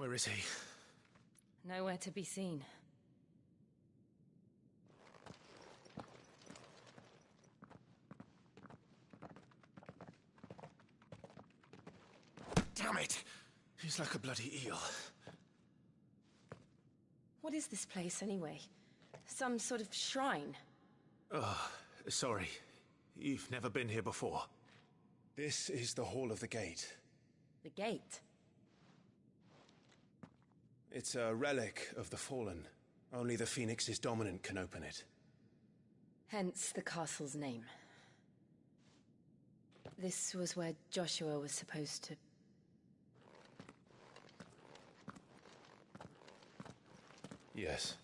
Where is he? Nowhere to be seen. Damn it! He's like a bloody eel. What is this place, anyway? Some sort of shrine? Oh, sorry. You've never been here before. This is the Hall of the Gate. The gate? It's a relic of the Fallen. Only the Phoenix's dominant can open it. Hence the castle's name. This was where Joshua was supposed to... Yes.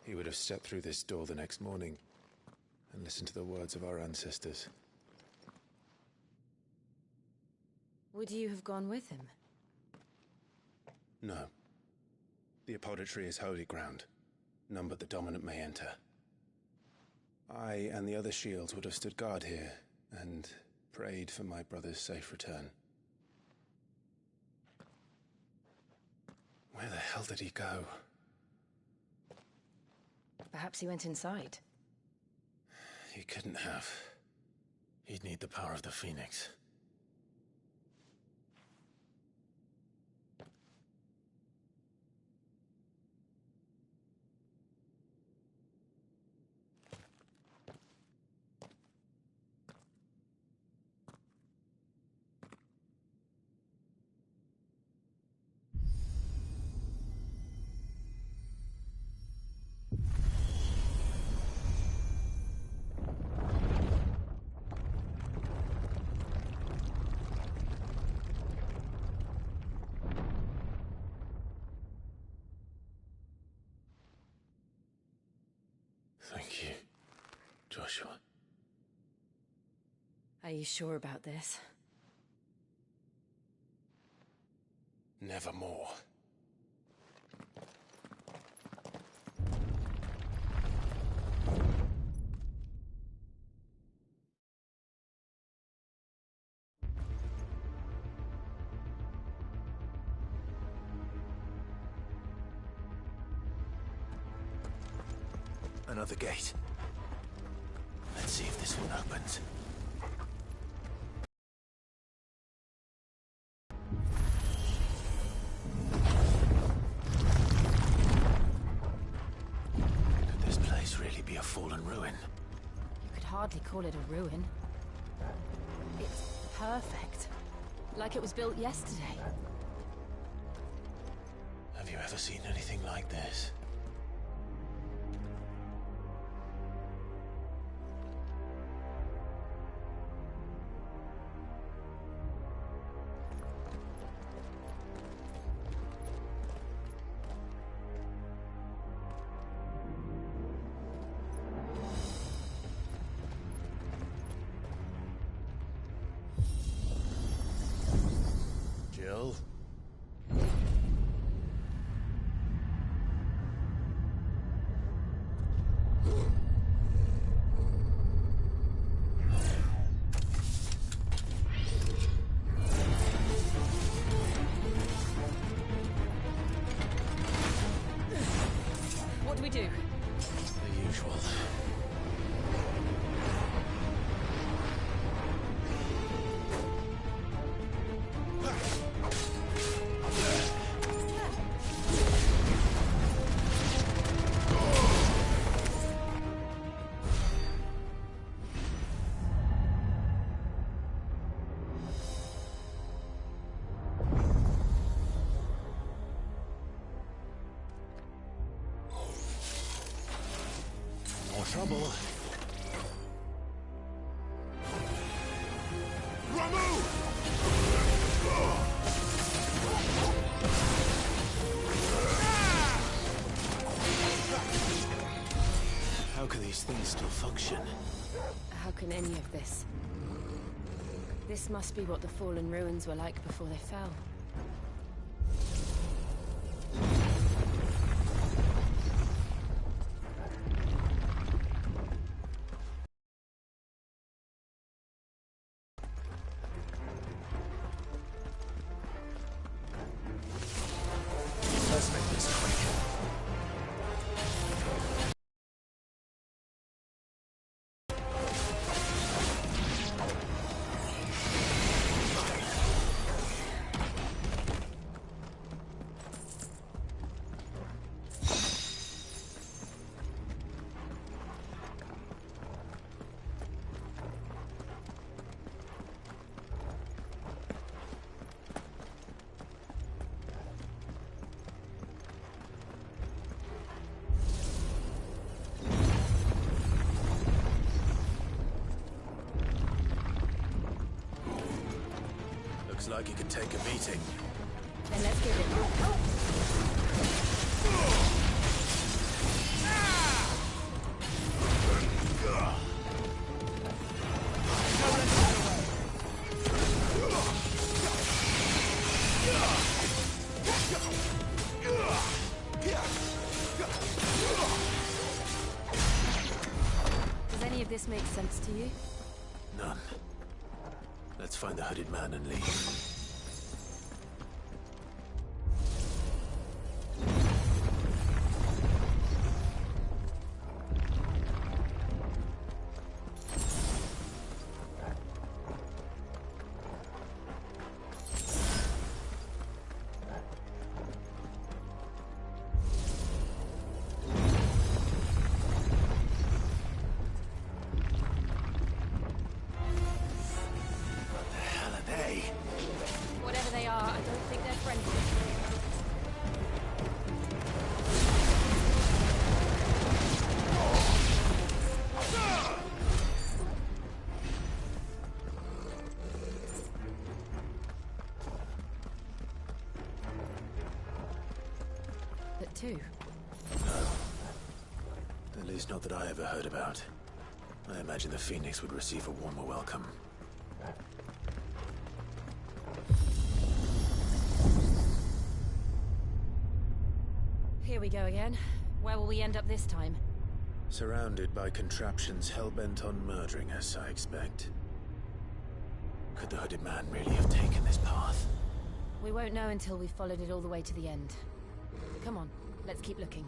He would have stepped through this door the next morning and listened to the words of our ancestors. Would you have gone with him? No. The apodatory is holy ground. None but the dominant may enter. I and the other shields would have stood guard here and prayed for my brother's safe return. Where the hell did he go? Perhaps he went inside. He couldn't have. He'd need the power of the Phoenix. Thank you, Joshua. Are you sure about this? Nevermore. Another gate. Let's see if this one opens. Could this place really be a fallen ruin? You could hardly call it a ruin. It's perfect. Like it was built yesterday. Have you ever seen anything like this? Jill? What do we do? The usual. More trouble. How can these things still function? How can any of this? This must be what the fallen ruins were like before they fell. Looks like he could take a beating. Then let's give it. Does any of this make sense to you? None. Let's find the hooded man and leave. Whatever they are, I don't think they're friendly. But two? No. At least not that I ever heard about. I imagine the Phoenix would receive a warmer welcome. Here we go again. Where will we end up this time? Surrounded by contraptions hell-bent on murdering us, I expect. Could the hooded man really have taken this path? We won't know until we've followed it all the way to the end. Come on, let's keep looking.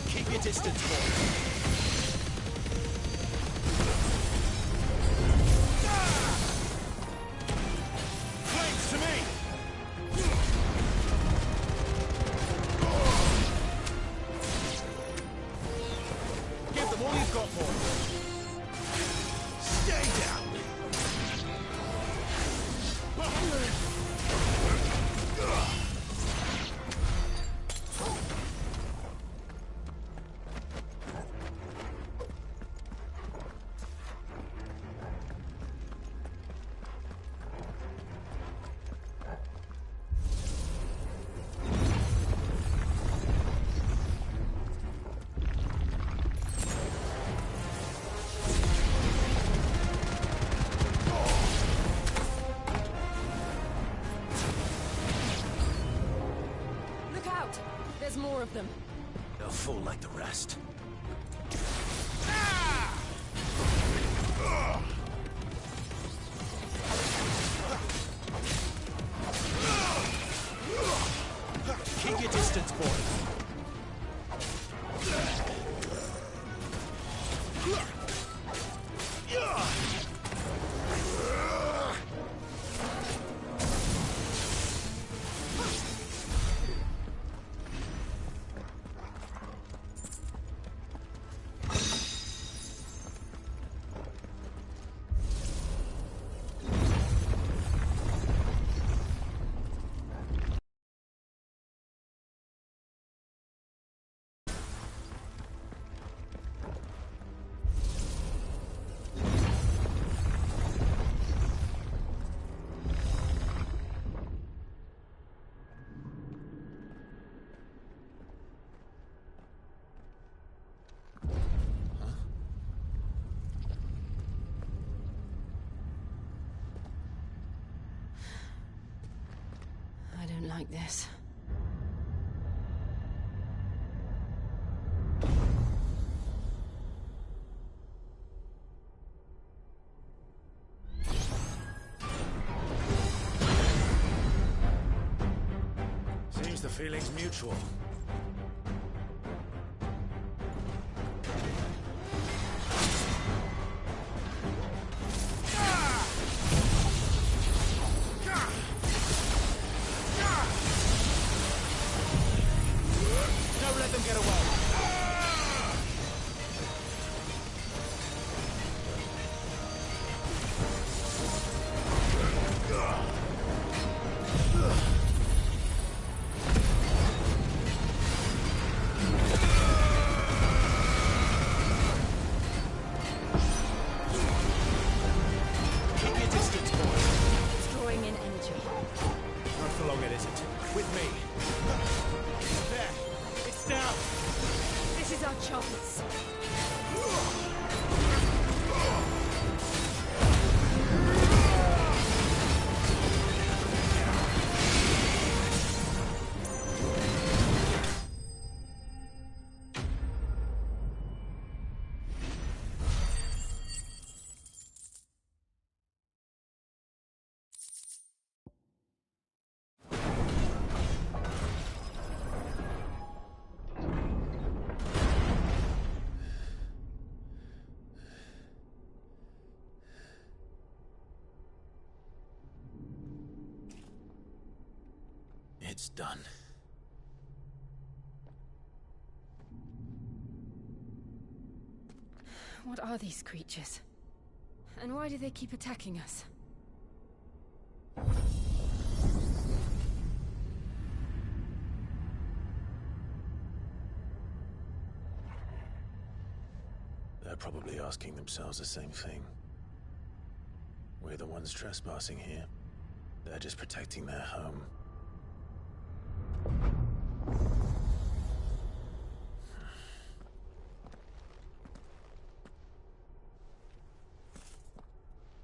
Keep your distance, boy. Flames to me! Give them all you've got, boy. Stay down! There's more of them. They'll fall like the rest. Keep your distance, boy. I don't like this. Seems the feeling's mutual. It's done. What are these creatures? And why do they keep attacking us? They're probably asking themselves the same thing. We're the ones trespassing here. They're just protecting their home.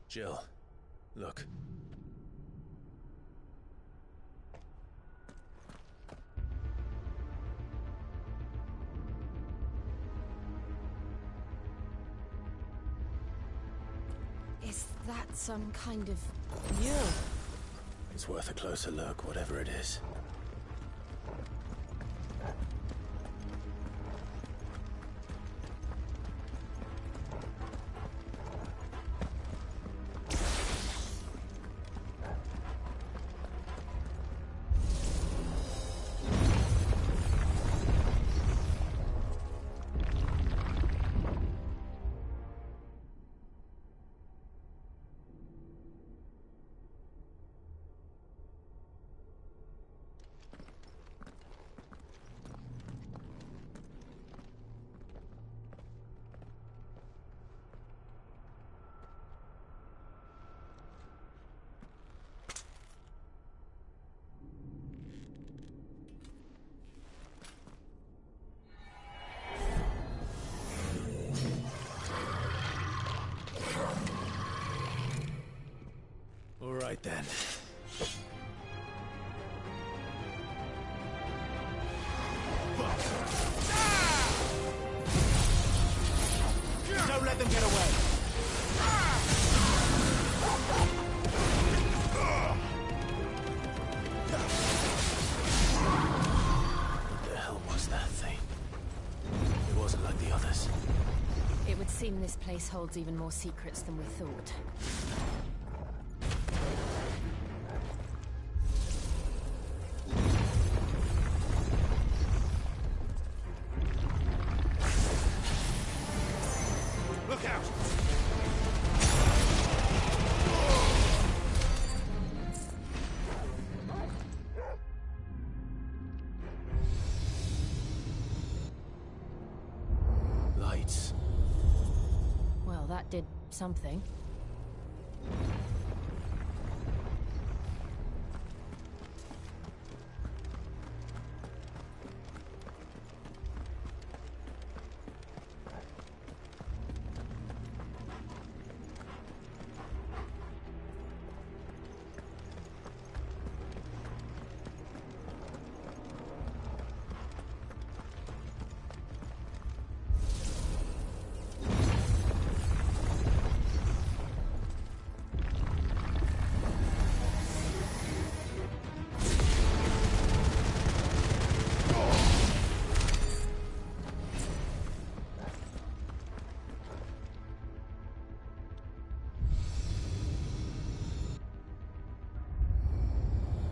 Jill, look. Is that some kind of mural? It's worth a closer look, whatever it is. All right then. Don't let them get away. What the hell was that thing? It wasn't like the others. It would seem this place holds even more secrets than we thought. Look out! Lights. Well, that did something.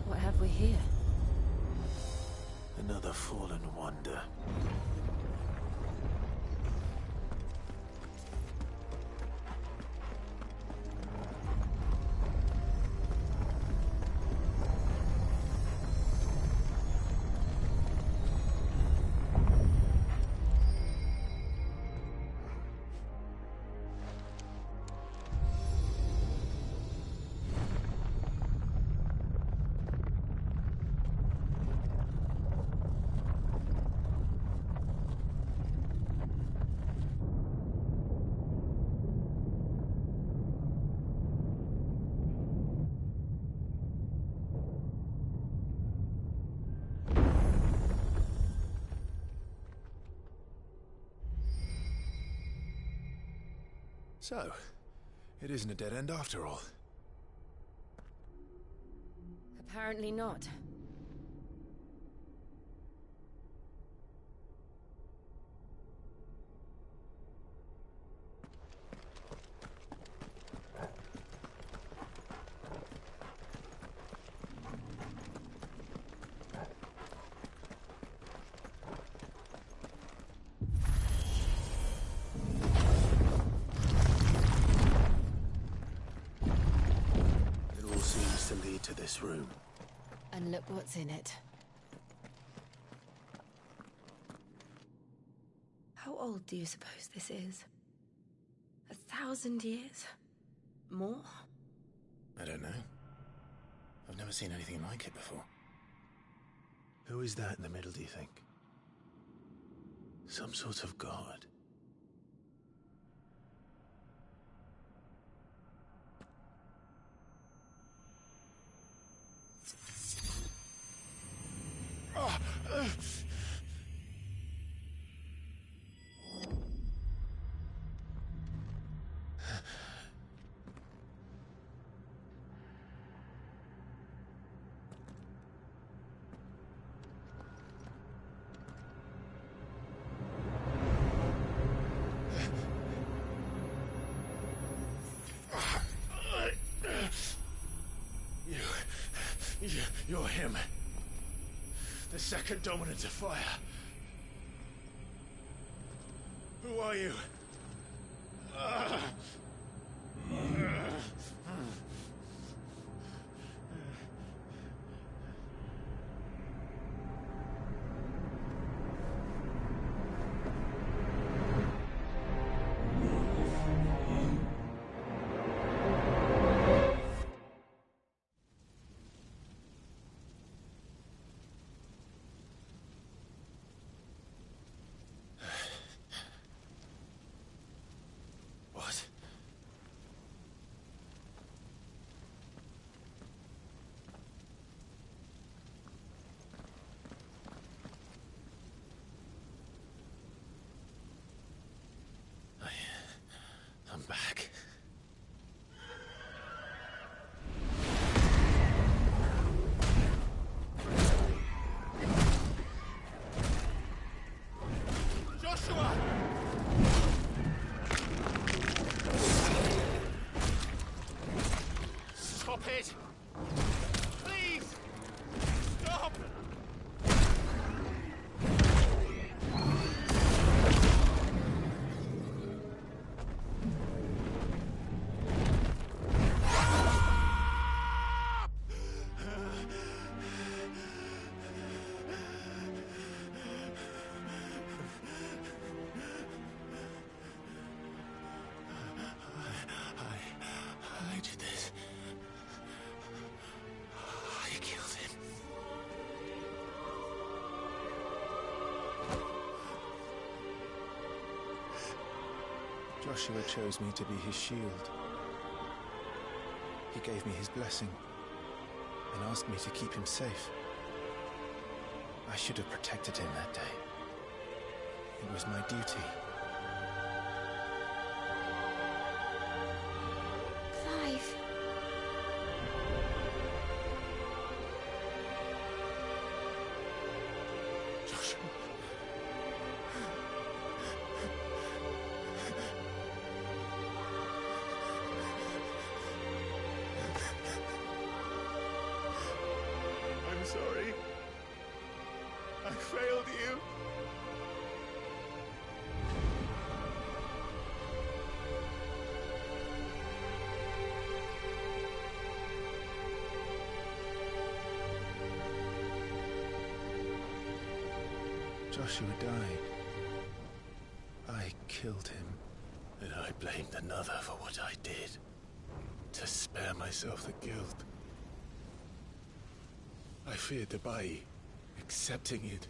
What have we here? Another fallen wonder. So, it isn't a dead end after all. Apparently not. to this room. And look what's in it. How old do you suppose this is? 1,000 years? More? I don't know. I've never seen anything like it before. Who is that in the middle, do you think? Some sort of god? You're him. The second dominant of fire. Who are you? What? I'm back. Joshua! Stop it! Please! Stop! I did this. I killed him. Joshua chose me to be his shield. He gave me his blessing and asked me to keep him safe. I should have protected him that day. It was my duty. Clive. Joshua. I'm sorry. I failed you. Joshua died. I killed him. And I blamed another for what I did. To spare myself the guilt. I feared that by accepting it,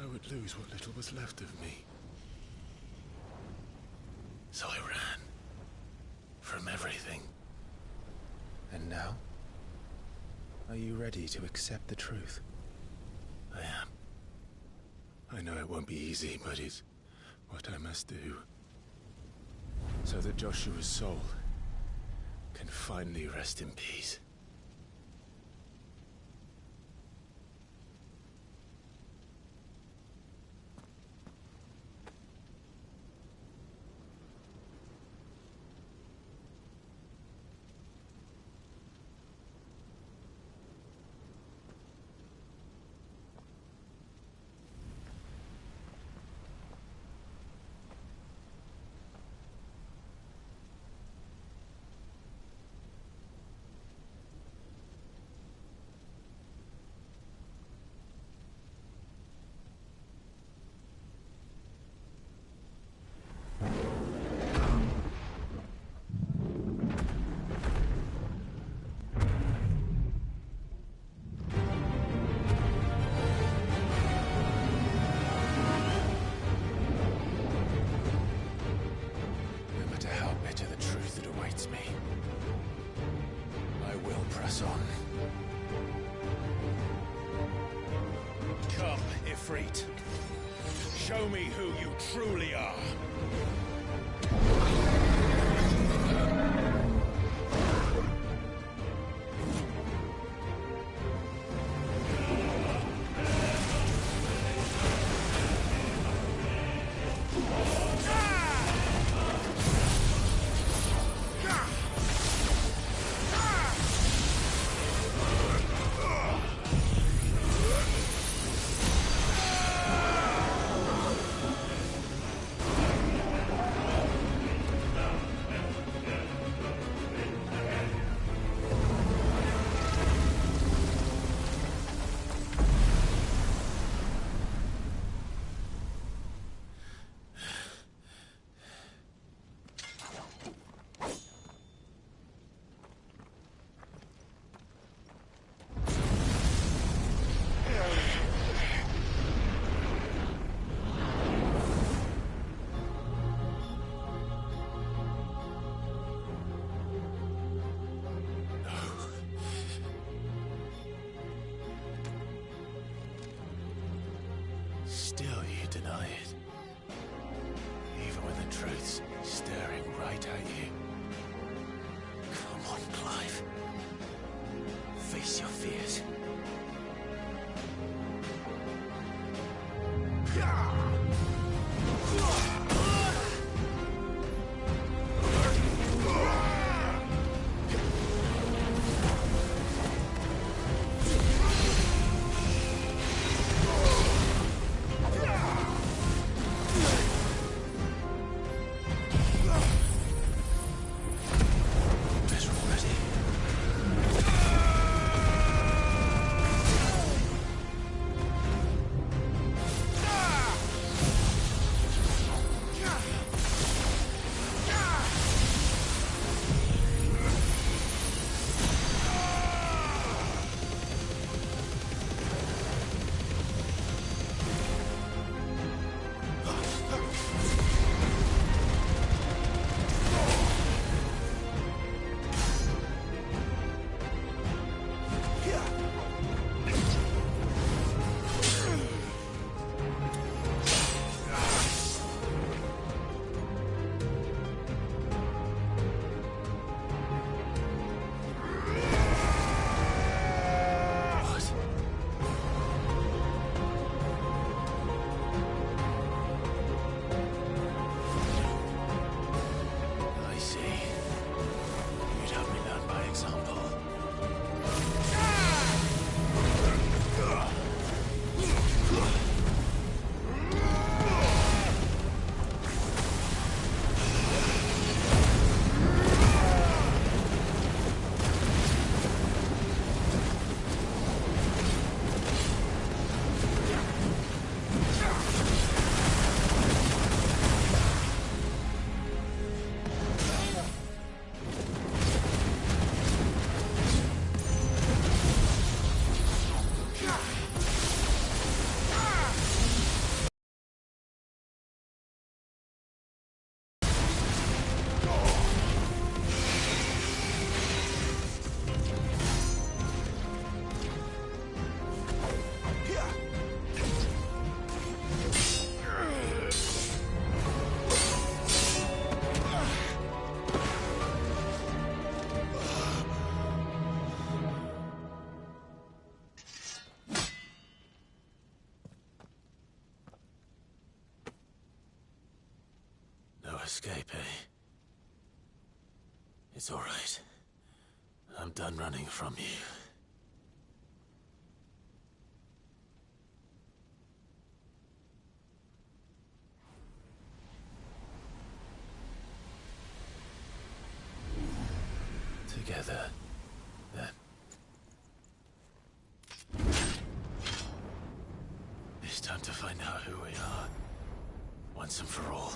I would lose what little was left of me. So I ran. From everything. And now? Are you ready to accept the truth? I am. I know it won't be easy, but it's what I must do. So that Joshua's soul can finally rest in peace. awaits me. I will press on. Come, Ifrit. Show me who you truly are. Still you deny it. Even when the truth's staring right at you. Come on, Clive. Face your fears. Escape, eh? It's all right. I'm done running from you. Together, then. It's time to find out who we are, once and for all.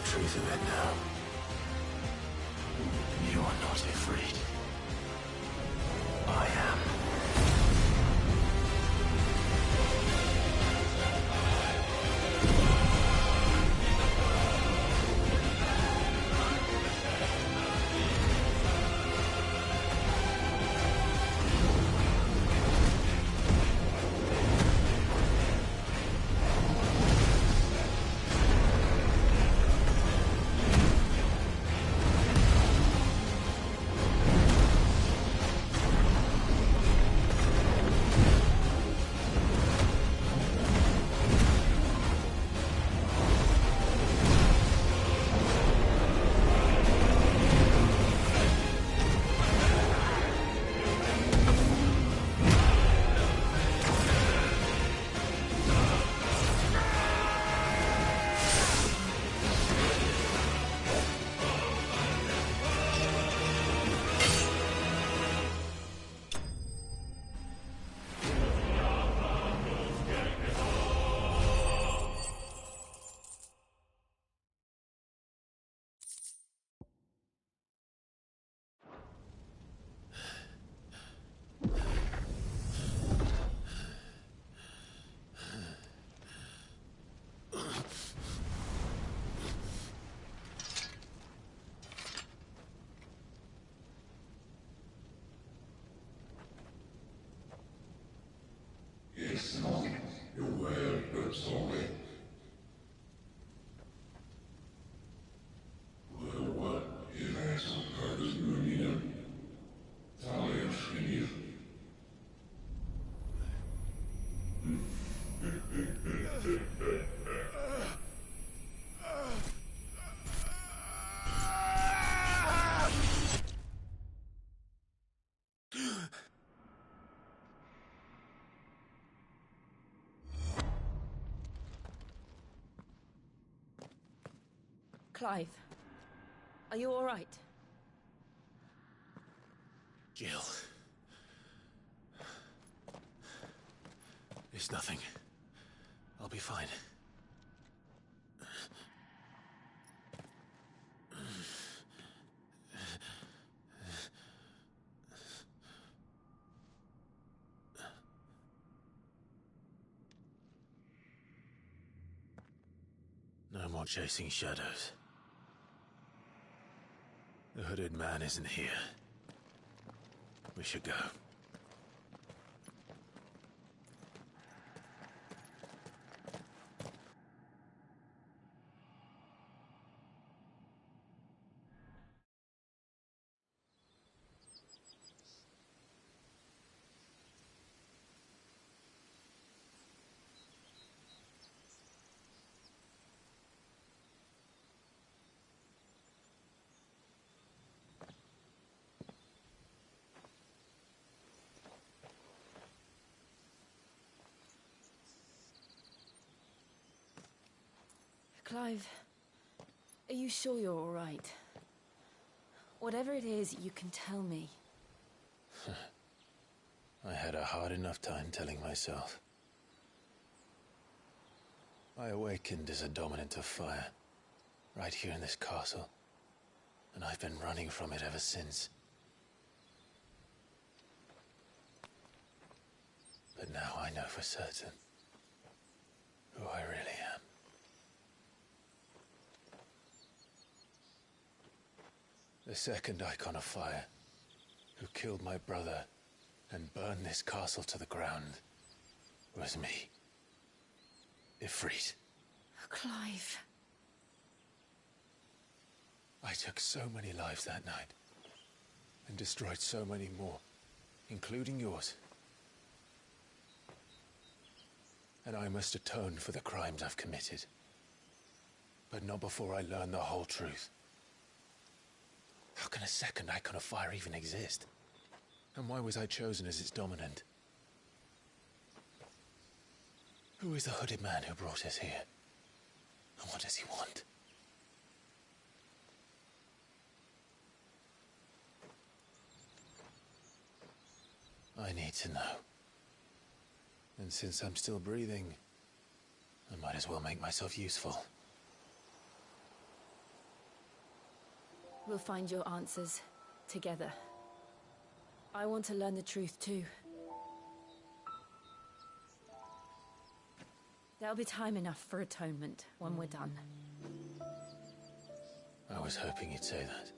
the truth of it now. You are not Ifrit. I am. Clive, are you all right? Jill. It's nothing. I'll be fine. No more chasing shadows. The hooded man isn't here. We should go. Clive, are you sure you're all right? Whatever it is, you can tell me. I had a hard enough time telling myself. I awakened as a dominant of fire, right here in this castle, and I've been running from it ever since. But now I know for certain who I really am. The second icon of fire, who killed my brother and burned this castle to the ground, was me. Ifrit. Clive. I took so many lives that night, and destroyed so many more, including yours. And I must atone for the crimes I've committed. But not before I learn the whole truth. How can a second icon of fire even exist? And why was I chosen as its dominant? Who is the hooded man who brought us here? And what does he want? I need to know. And since I'm still breathing, I might as well make myself useful. We'll find your answers together. I want to learn the truth too. There'll be time enough for atonement when we're done. I was hoping you'd say that.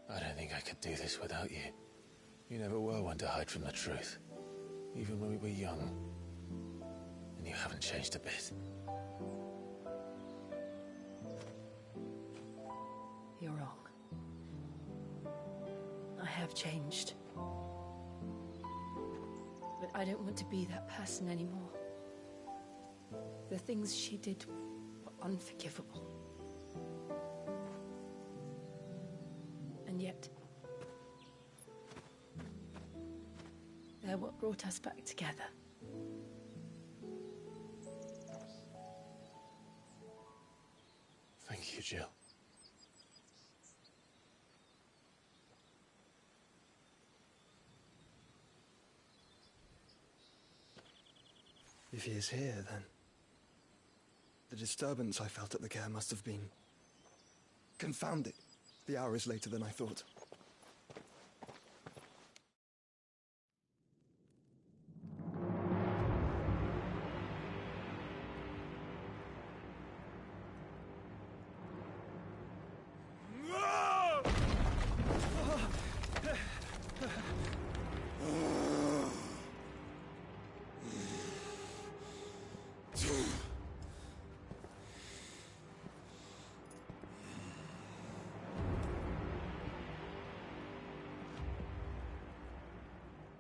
I don't think I could do this without you. You never were one to hide from the truth, even when we were young. And you haven't changed a bit. You're wrong. I have changed. But I don't want to be that person anymore. The things she did were unforgivable. And yet, they're what brought us back together. Thank you, Jill. If he is here, then the disturbance I felt at the care must have been confounded. The hour is later than I thought.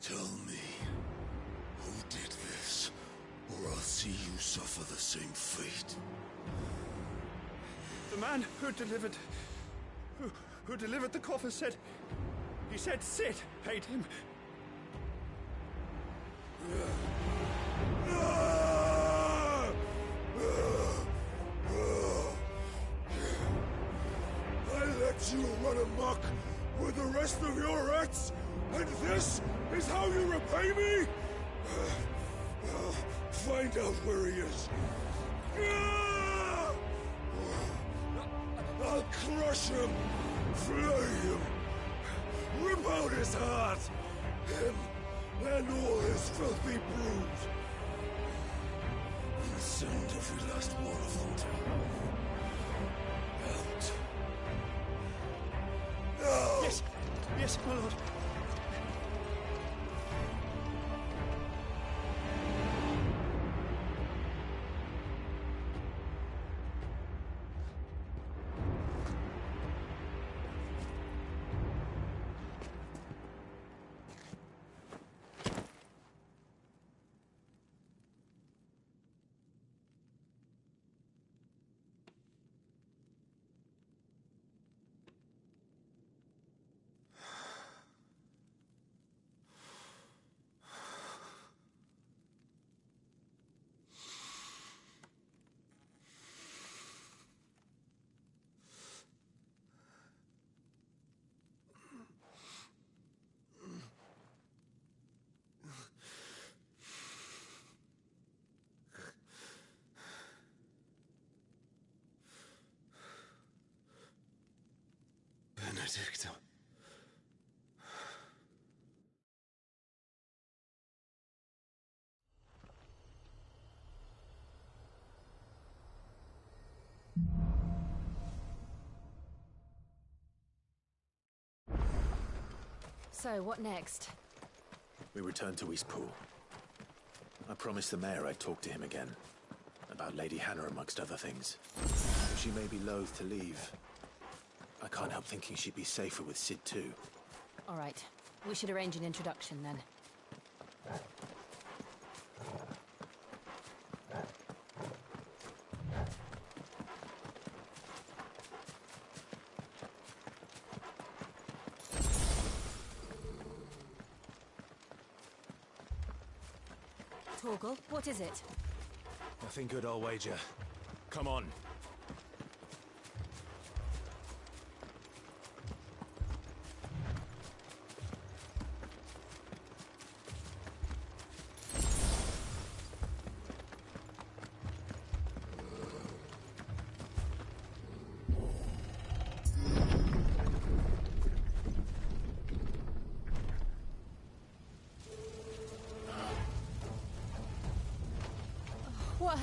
Tell me, who did this, or I'll see you suffer the same fate. The man who delivered the coffer said... He said Sid paid him. I let you run amok with the rest of your rats, and this is how you repay me? Find out where he is. I'll crush him, flay him, rip out his heart, him and all his filthy brood, and send every last one of them to out. Yes, yes, my lord. Benedicta. So, what next? We return to Eastpool. I promised the mayor I'd talk to him again. About Lady Hannah, amongst other things. Though she may be loath to leave, I can't help thinking she'd be safer with Sid too. All right. We should arrange an introduction then. Torgal, what is it? Nothing good, I'll wager. Come on.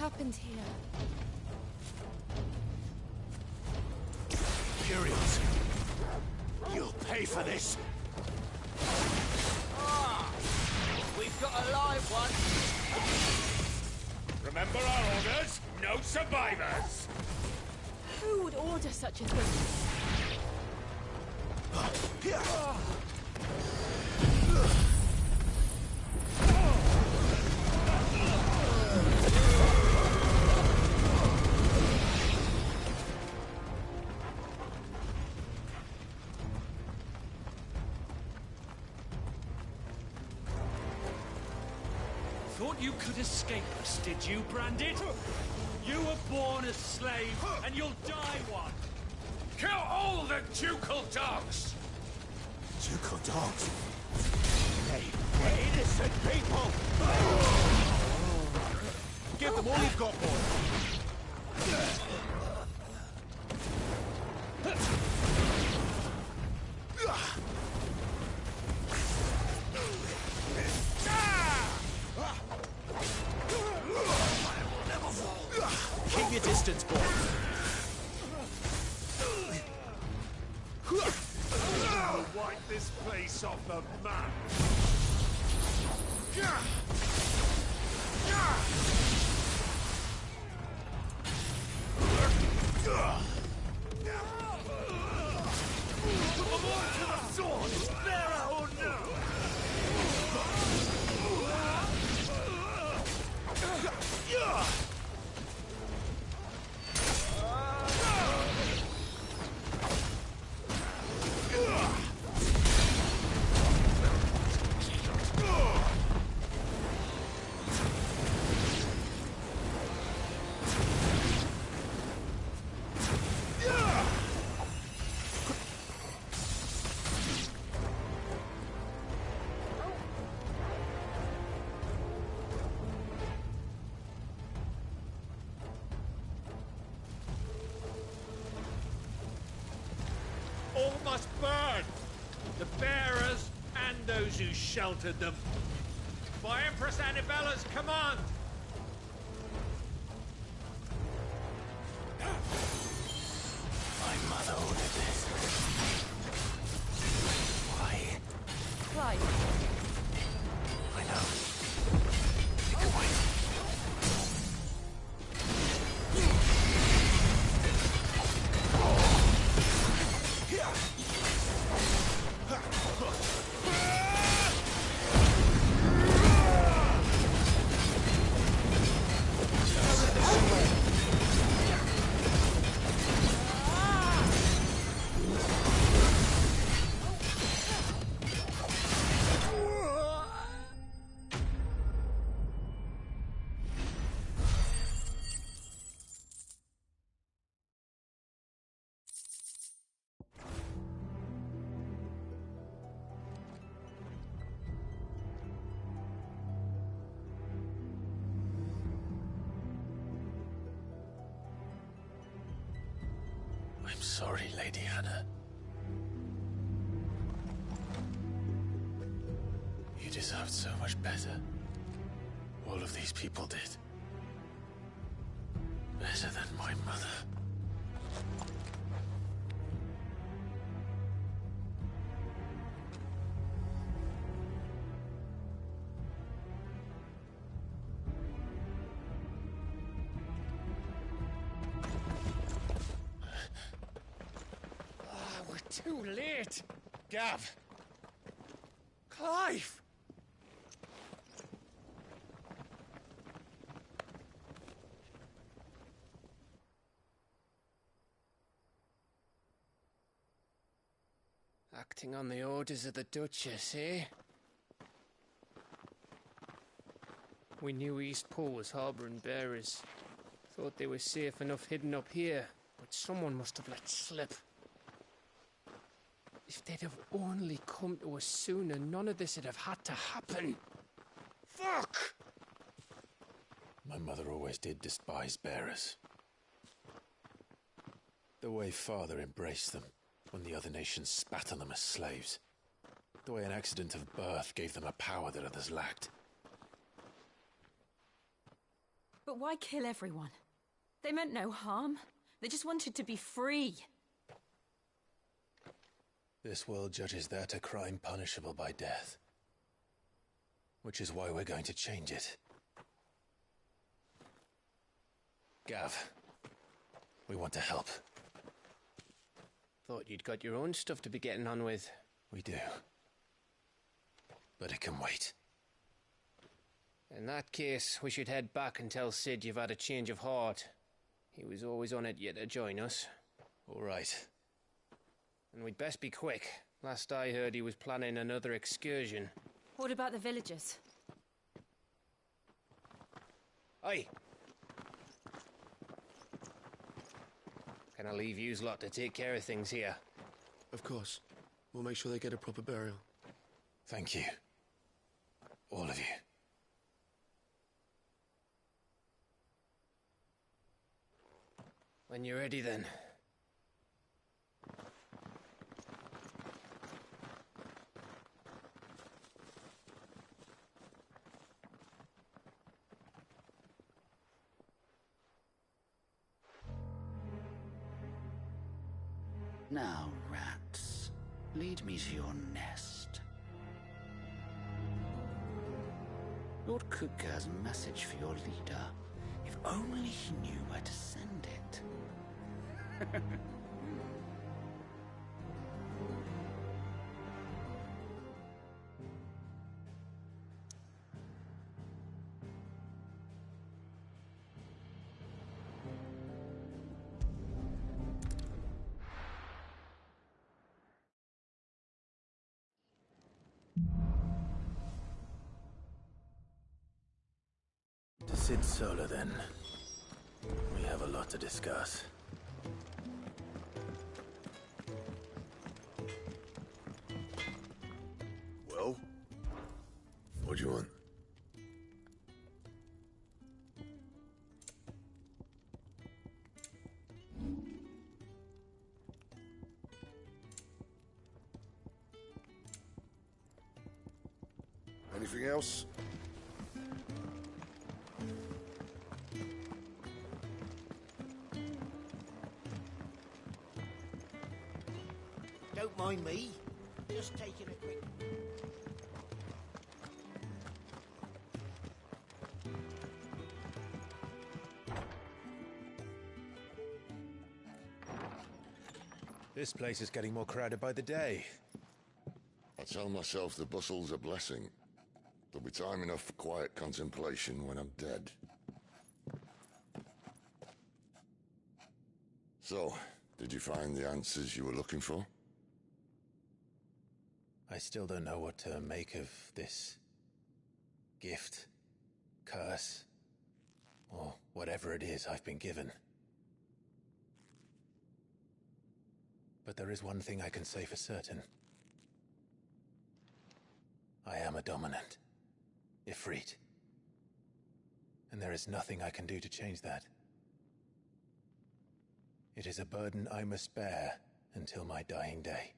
happened here? Curious. You'll pay for this. We've got a live one. Remember our orders? No survivors! Who would order such a thing? Thought you could escape us, did you, Branded? You were born a slave, and you'll die one. Kill all the ducal dogs! Ducal dogs? We're innocent people! Give them all you've got, boy. Keep your distance, boy. Wipe this place off the map! Put them all to the sword! Bearer or no! All must burn! The bearers and those who sheltered them. By Empress Annibella's command! My mother ordered this. Why? Clive, I know. You can wait. I'm sorry, Lady Hannah. You deserved so much better. All of these people did. Better than my mother. Too late! Gav! Clive! Acting on the orders of the Duchess, eh? We knew Eastpool was harbouring bearers. Thought they were safe enough hidden up here, but someone must have let slip. If they'd have only come to us sooner, none of this would have had to happen. Fuck! My mother always did despise bearers. The way Father embraced them when the other nations spat on them as slaves. The way an accident of birth gave them a power that others lacked. but why kill everyone? They meant no harm. They just wanted to be free. This world judges that a crime punishable by death. Which is why we're going to change it. Gav, we want to help. Thought you'd got your own stuff to be getting on with. We do. But it can wait. In that case, we should head back and tell Sid you've had a change of heart. He was always on it yet to join us. All right. And we'd best be quick. Last I heard, he was planning another excursion. What about the villagers? Aye. Can I leave yous lot to take care of things here? Of course. We'll make sure they get a proper burial. Thank you. All of you. When you're ready, then. Now, rats, lead me to your nest. Lord Kutka has a message for your leader. If only he knew where to send it. To Sid Solar, then. We have a lot to discuss. Well? What do you want? Anything else? Don't mind me. Just taking a quick... This place is getting more crowded by the day. I tell myself the bustle's a blessing. There'll be time enough for quiet contemplation when I'm dead. So, did you find the answers you were looking for? I still don't know what to make of this gift, curse, or whatever it is I've been given. But there is one thing I can say for certain. I am a dominant, Ifrit. And there is nothing I can do to change that. It is a burden I must bear until my dying day.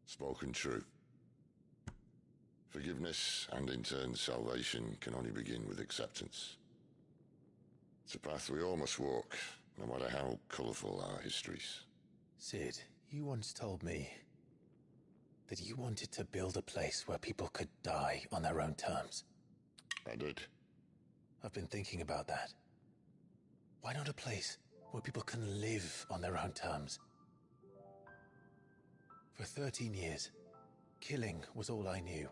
Spoken true. Forgiveness and in turn salvation can only begin with acceptance. It's a path we all must walk, no matter how colourful our histories. Sid, you once told me that you wanted to build a place where people could die on their own terms. I did. I've been thinking about that. Why not a place where people can live on their own terms? For 13 years, killing was all I knew.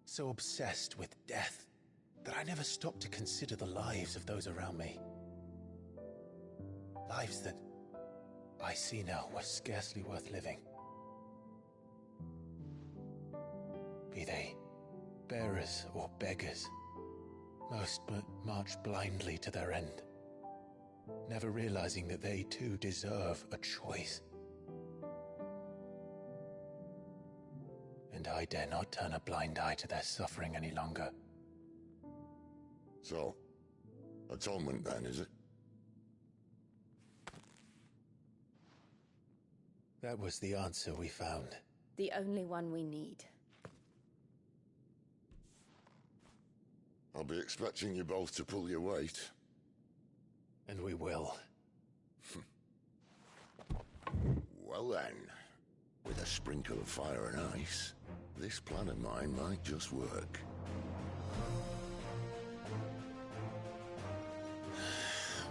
So obsessed with death that I never stopped to consider the lives of those around me. Lives that I see now were scarcely worth living. Be they bearers or beggars, most march blindly to their end, never realizing that they too deserve a choice. And I dare not turn a blind eye to their suffering any longer. So, atonement then, is it? That was the answer we found. The only one we need. I'll be expecting you both to pull your weight. And we will. Well then, with a sprinkle of fire and ice, this plan of mine might just work.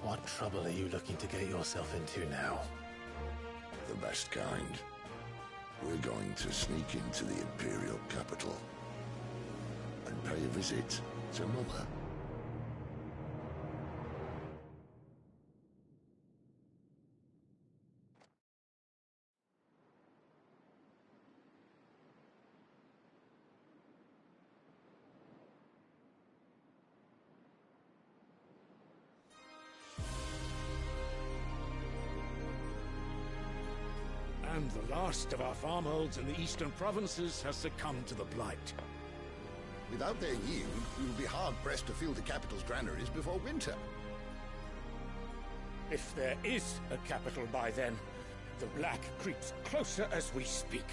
What trouble are you looking to get yourself into now? The best kind. We're going to sneak into the Imperial capital and pay a visit to Mother. And the last of our farmholds in the eastern provinces has succumbed to the blight. Without their yield, we will be hard-pressed to fill the capital's granaries before winter. If there is a capital by then, the black creeps closer as we speak.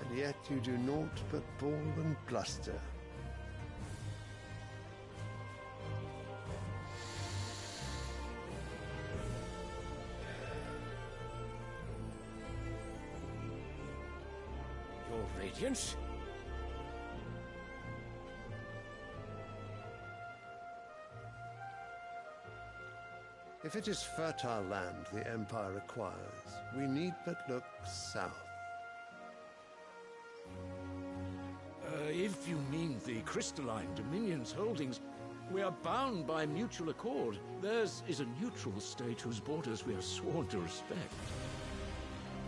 And yet you do naught but bawl and bluster. Your Radiance? If it is fertile land the Empire requires, we need but look south. If you mean the crystalline Dominion's holdings, we are bound by mutual accord. Theirs is a neutral state whose borders we are sworn to respect.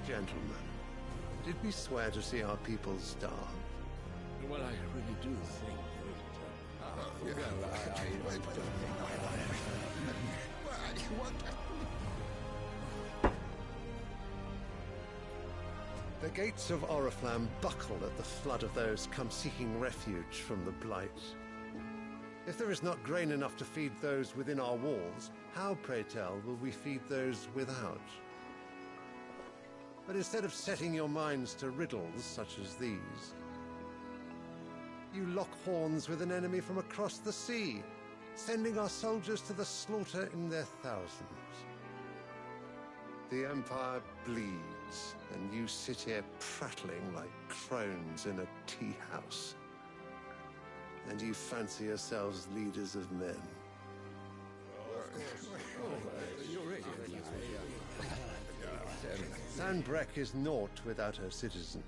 Gentlemen, did we swear to see our people starve? Well, I really do think The gates of Oriflamme buckle at the flood of those come seeking refuge from the blight. If there is not grain enough to feed those within our walls, how, pray tell, will we feed those without? But instead of setting your minds to riddles such as these, you lock horns with an enemy from across the sea, sending our soldiers to the slaughter in their thousands. The Empire bleeds, and you sit here prattling like crones in a tea house. And you fancy yourselves leaders of men. Sanbreque is naught without her citizens.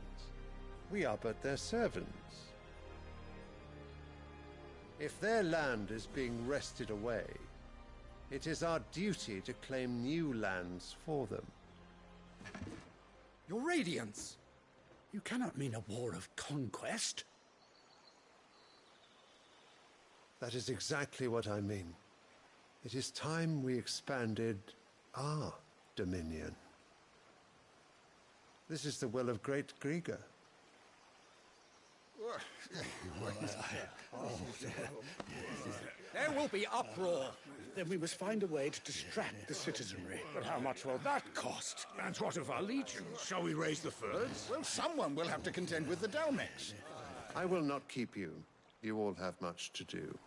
We are but their servants. If their land is being wrested away, it is our duty to claim new lands for them. Your Radiance! You cannot mean a war of conquest. That is exactly what I mean. It is time we expanded our dominion. This is the will of great Grieger. There will be uproar. Then we must find a way to distract the citizenry. But how much will that cost? And what of our legions? Shall we raise the furs? Well, someone will have to contend with the Dalmex. I will not keep you. You all have much to do.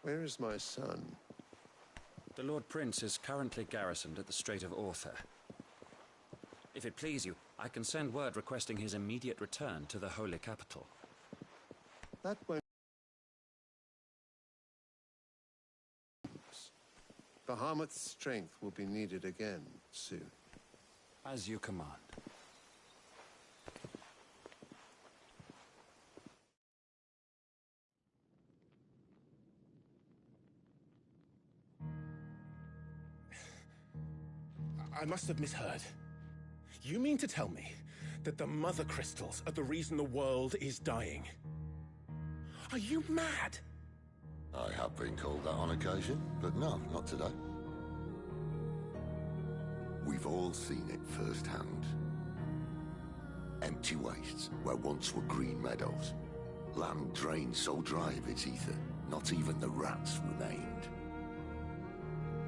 Where is my son? The Lord Prince is currently garrisoned at the Strait of Author. If it please you, I can send word requesting his immediate return to the Holy Capital. That won't... Bahamut's strength will be needed again soon. As you command. I must have misheard. You mean to tell me that the Mother Crystals are the reason the world is dying? Are you mad? I have been called that on occasion, but no, not today. We've all seen it firsthand. Empty wastes where once were green meadows. Land drained so dry of its ether, not even the rats remained.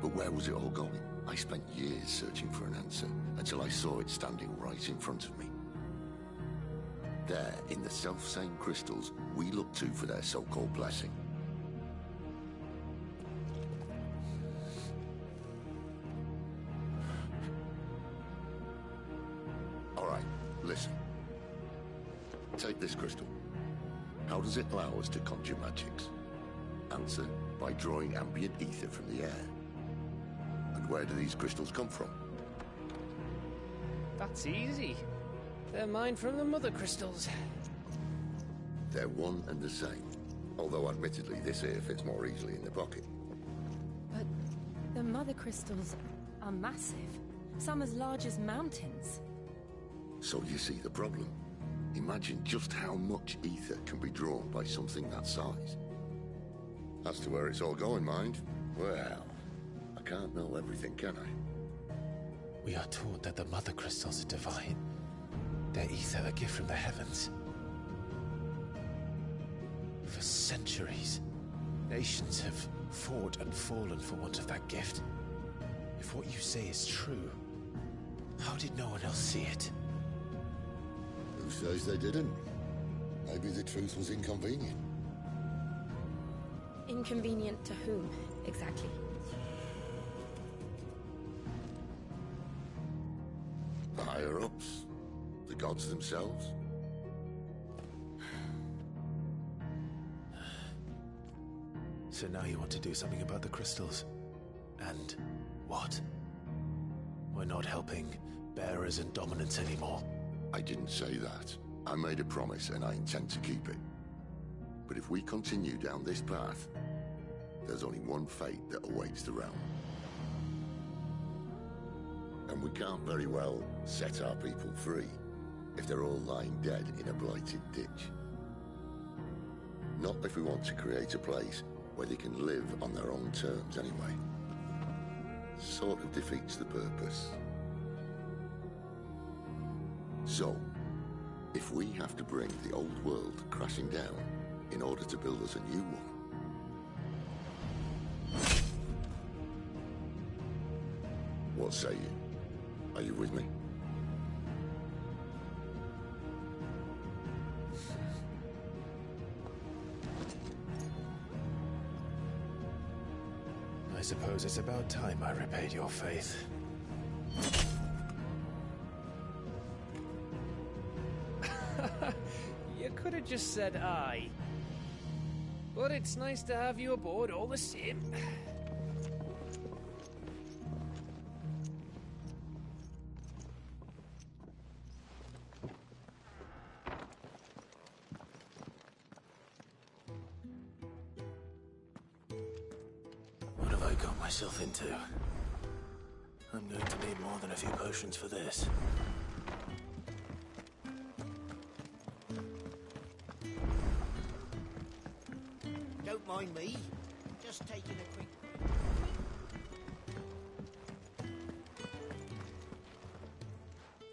But where was it all going? I spent years searching for an answer, until I saw it standing right in front of me. There, in the self-same crystals we look to for their so-called blessing. All right, listen. Take this crystal. How does it allow us to conjure magics? Answer, by drawing ambient ether from the air. And where do these crystals come from? That's easy. They're mine from the mother crystals. They're one and the same. Although admittedly this here fits more easily in the pocket. But the mother crystals are massive. Some as large as mountains. So you see the problem. Imagine just how much ether can be drawn by something that size. As to where it's all going, mind, well, I can't know everything, can I? We are taught that the mother crystals are divine. Their ether a gift from the heavens. For centuries, nations have fought and fallen for want of that gift. If what you say is true, how did no one else see it? Who says they didn't? Maybe the truth was inconvenient. Inconvenient to whom, exactly? The higher-ups? The gods themselves? So now you want to do something about the crystals? And what? We're not helping bearers and dominants anymore. I didn't say that. I made a promise and I intend to keep it. But if we continue down this path, there's only one fate that awaits the realm. And we can't very well set our people free if they're all lying dead in a blighted ditch. Not if we want to create a place where they can live on their own terms anyway. Sort of defeats the purpose. So, if we have to bring the old world crashing down in order to build us a new one, what say you? Are you with me? I suppose it's about time I repaid your faith. You could have just said aye. But it's nice to have you aboard all the same. What have I got myself into? I'm going to need more than a few potions for this. Don't mind me. Just taking a quick...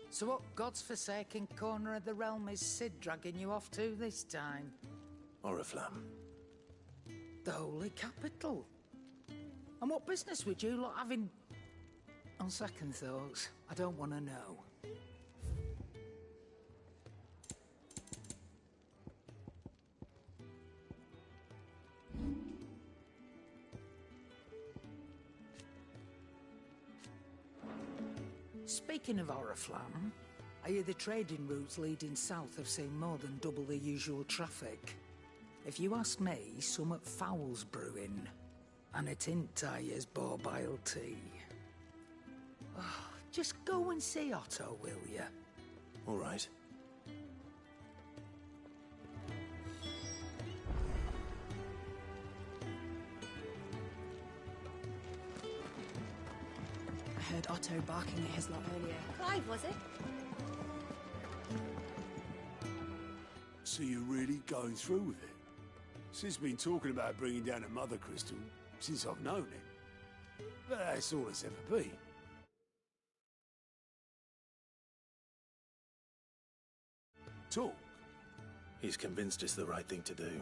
So what God's forsaken corner of the realm is Sid dragging you off to this time? Oriflamme. The Holy Capital. And what business would you lot have in... On second thoughts, I don't want to know. Speaking of Oriflamme, I hear the trading routes leading south have seen more than double the usual traffic. If you ask me, summat foul's brewing. And it ain't Tyre's borbile tea. Oh, just go and see Otto, will ya? All right. I heard Otto barking at his lot earlier. Clive, was it? So you're really going through with it? Sid's been talking about bringing down a mother crystal since I've known him. But that's all it's ever been. talk. He's convinced it's the right thing to do.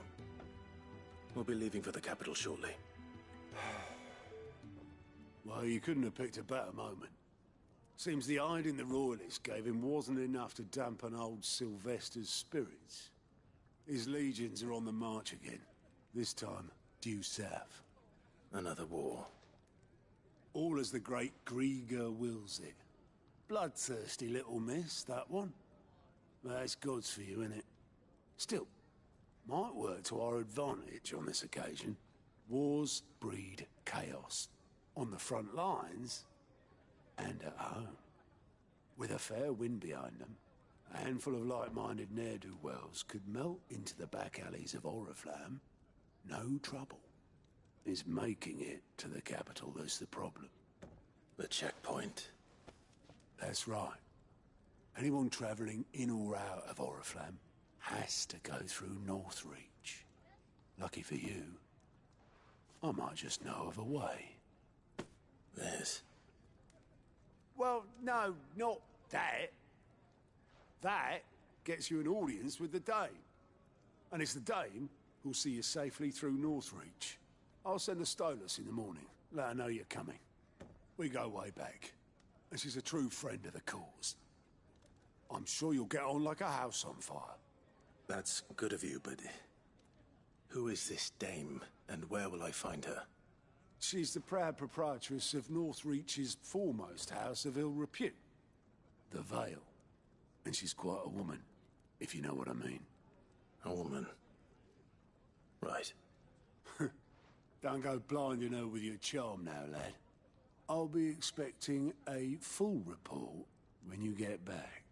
We'll be leaving for the capital shortly. Well, you couldn't have picked a better moment. Seems the hiding the royalists gave him wasn't enough to dampen old Sylvester's spirits. His legions are on the march again, this time due south. Another war. All as the great Grieger wills it. Bloodthirsty little miss, that one. That's God's for you, innit? Still, might work to our advantage on this occasion. Wars breed chaos. On the front lines, and at home. With a fair wind behind them, a handful of like-minded ne'er-do-wells could melt into the back alleys of Oriflamme. No trouble. It's making it to the capital that's the problem. The checkpoint. That's right. Anyone travelling in or out of Oriflamme has to go through Northreach. Lucky for you, I might just know of a way. This? Well, no, not that. That gets you an audience with the Dame. And it's the Dame who'll see you safely through Northreach. I'll send the Stolas in the morning. Let her know you're coming. We go way back. And she's a true friend of the cause. I'm sure you'll get on like a house on fire. That's good of you, but... who is this Dame, and where will I find her? She's the proud proprietress of Northreach's foremost house of ill repute, the Vale. And she's quite a woman, if you know what I mean. A woman? Right. Don't go blinding her with your charm now, lad. I'll be expecting a full report when you get back.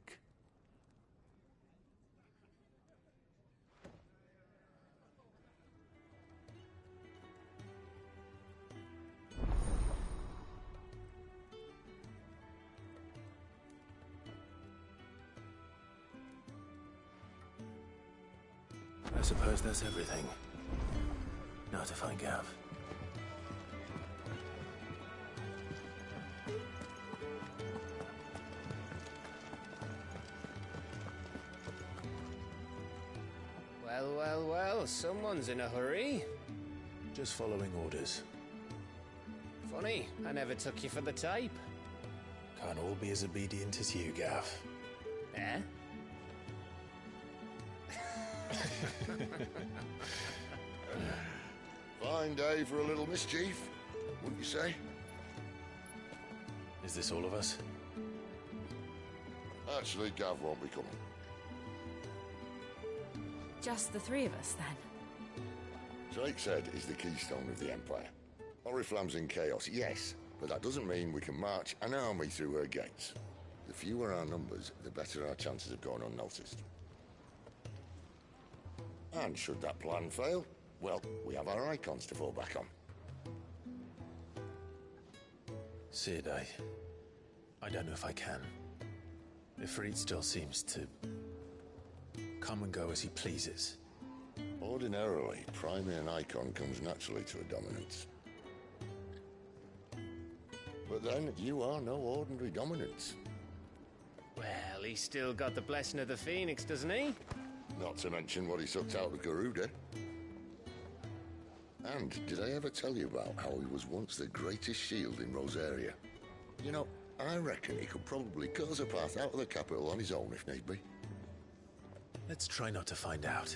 I suppose that's everything. Now to find Gav. Well, well, well, someone's in a hurry. Just following orders. Funny, I never took you for the type. Can't all be as obedient as you, Gav. Eh? Fine day for a little mischief, wouldn't you say? Is this all of us? Actually, Gav won't be coming. Just the three of us, then? Drake's Head is the keystone of the Empire. Oriflamme's in chaos, yes, but that doesn't mean we can march an army through her gates. The fewer our numbers, the better our chances of going unnoticed. And should that plan fail, well, we have our icons to fall back on. Sid, I don't know if I can. Ifrit still seems to come and go as he pleases. Ordinarily, priming an icon comes naturally to a dominance. But then, you are no ordinary dominance. Well, he's still got the blessing of the Phoenix, doesn't he? Not to mention what he sucked out of Garuda. And did I ever tell you about how he was once the greatest shield in Rosaria? You know, I reckon he could probably cut us a path out of the capital on his own if need be. Let's try not to find out.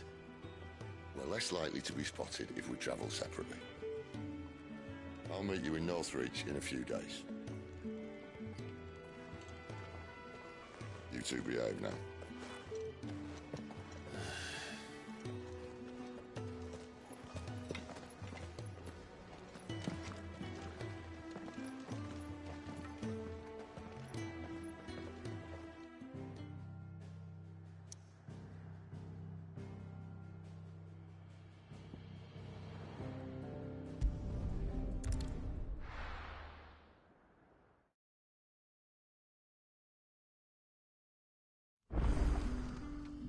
We're less likely to be spotted if we travel separately. I'll meet you in Northreach in a few days. You two behave now.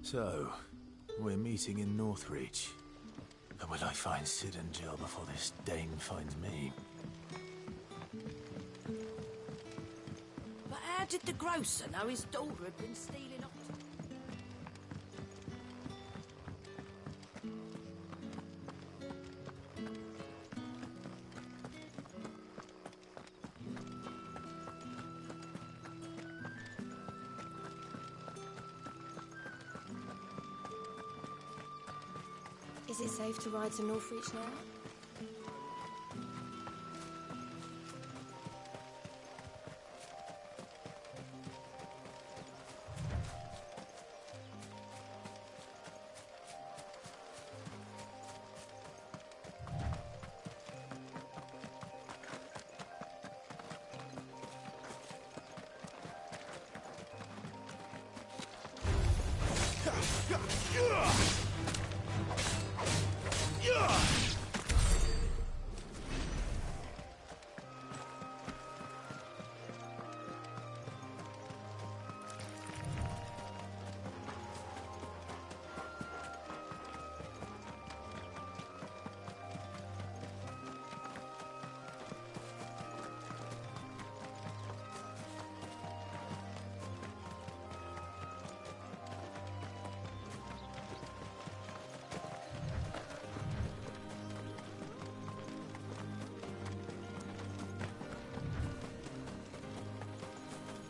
So, we're meeting in Northreach. But will I find Sid and Jill before this Dane finds me? But how did the grocer know his daughter had been stealing off? Is it safe to ride to Northreach now?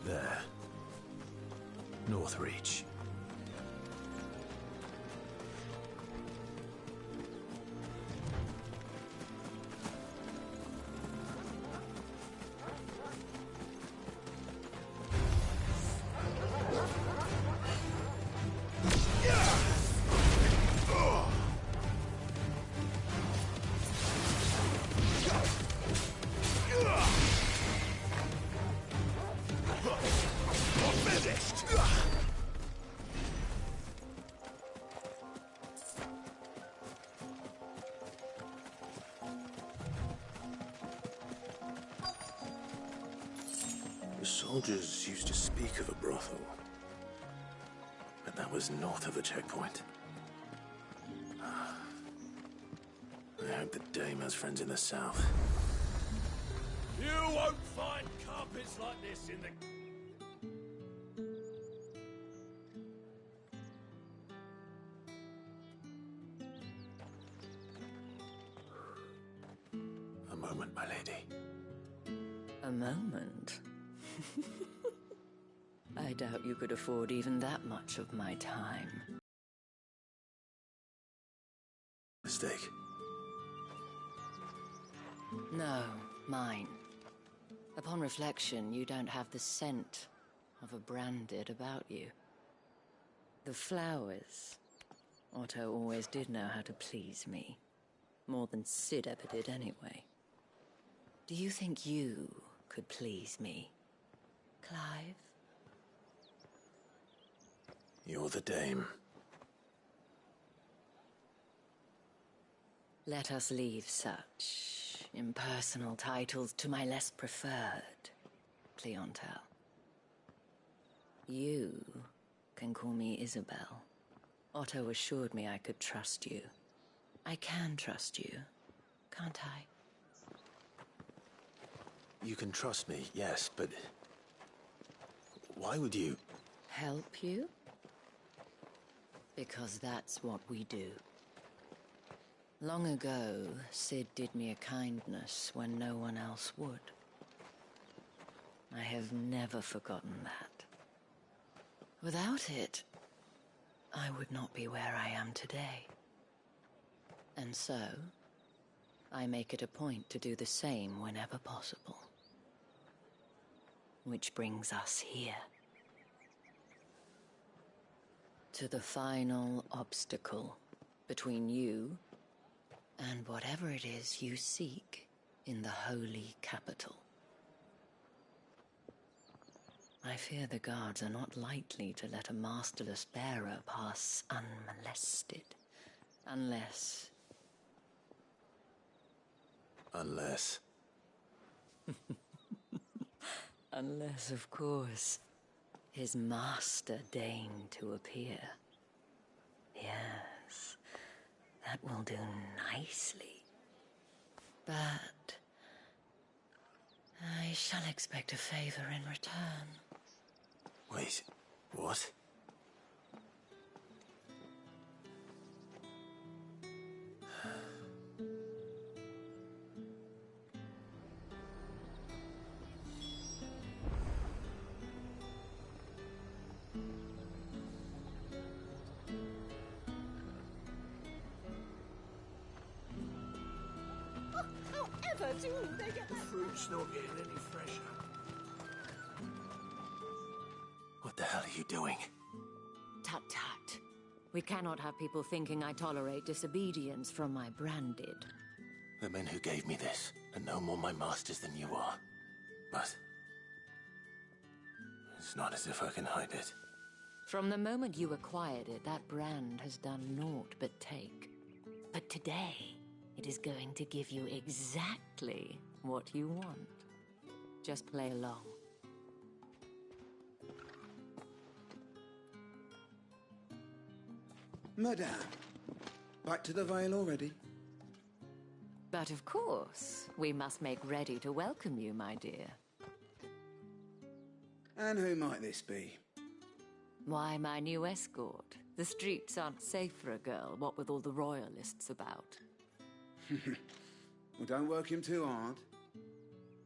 There. Northreach. The soldiers used to speak of a brothel, but that was north of the checkpoint. I hope the dame has friends in the south. You won't find carpets like this in the... A moment, my lady. A moment? I doubt you could afford even that much of my time. Mistake. No, mine. Upon reflection, you don't have the scent of a branded about you. The flowers. Otto always did know how to please me. More than Sid ever did anyway. Do you think you could please me, Clive? You're the dame. Let us leave such impersonal titles to my less preferred clientele. You can call me Isabel. Otto assured me I could trust you. I can trust you, can't I? You can trust me, yes, but... why would you... Help you? Because that's what we do. Long ago, Sid did me a kindness when no one else would. I have never forgotten that. Without it, I would not be where I am today. And so, I make it a point to do the same whenever possible. Which brings us here. To the final obstacle between you and whatever it is you seek in the holy capital. I fear the guards are not likely to let a masterless bearer pass unmolested. Unless... Unless... Unless, of course, his master deigned to appear. Yes, that will do nicely. But I shall expect a favor in return. Wait, what? river, too. They get The fruit's not getting any fresher. What the hell are you doing? Tut tut. We cannot have people thinking I tolerate disobedience from my branded. The men who gave me this are no more my masters than you are. But it's not as if I can hide it. From the moment you acquired it, that brand has done naught but take. But today, it is going to give you exactly what you want. Just play along. Madame, back to the Vale already? But of course, we must make ready to welcome you, my dear. And who might this be? Why, my new escort. The streets aren't safe for a girl, what with all the royalists about. Well, don't work him too hard.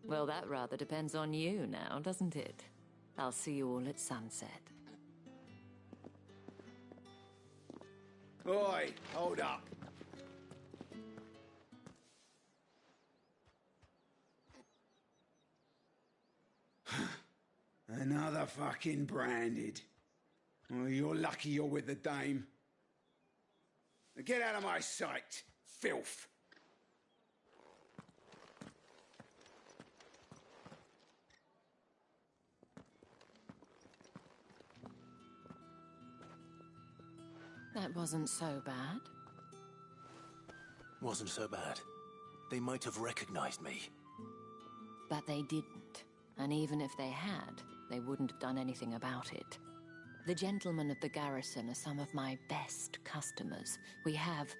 Well, that rather depends on you now, doesn't it? I'll see you all at sunset. Oi, hold up. Another fucking branded. Well, you're lucky you're with the dame. Now get out of my sight, filth. That wasn't so bad. Wasn't so bad. They might have recognized me. But they didn't. And even if they had, they wouldn't have done anything about it. The gentlemen of the garrison are some of my best customers. We have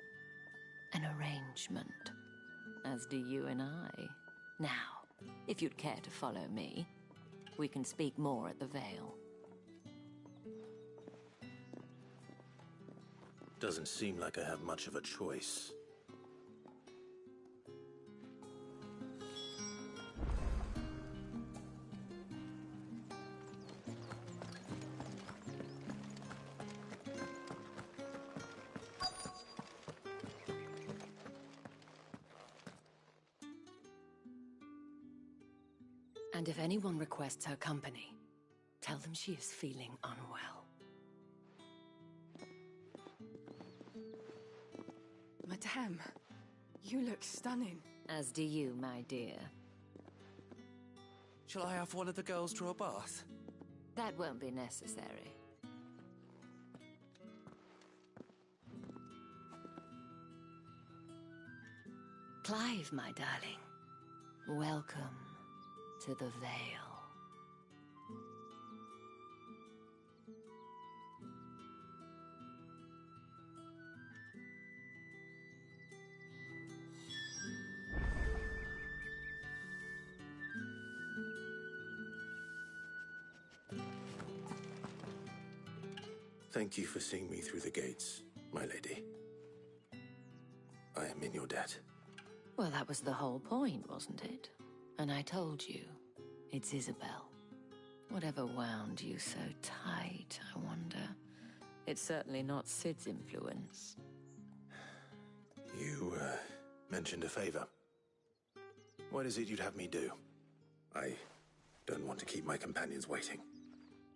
an arrangement, as do you and I. Now, if you'd care to follow me, we can speak more at the Vale. Doesn't seem like I have much of a choice. And if anyone requests her company, tell them she is feeling unwell. Madame, you look stunning. As do you, my dear. Shall I have one of the girls draw a bath? That won't be necessary. Clive, my darling. Welcome to the Vale. Thank you for seeing me through the gates, my lady. I am in your debt. Well, that was the whole point, wasn't it? And I told you, it's Isabel. Whatever wound you so tight, I wonder. It's certainly not Sid's influence. You, mentioned a favor. What is it you'd have me do? I don't want to keep my companions waiting.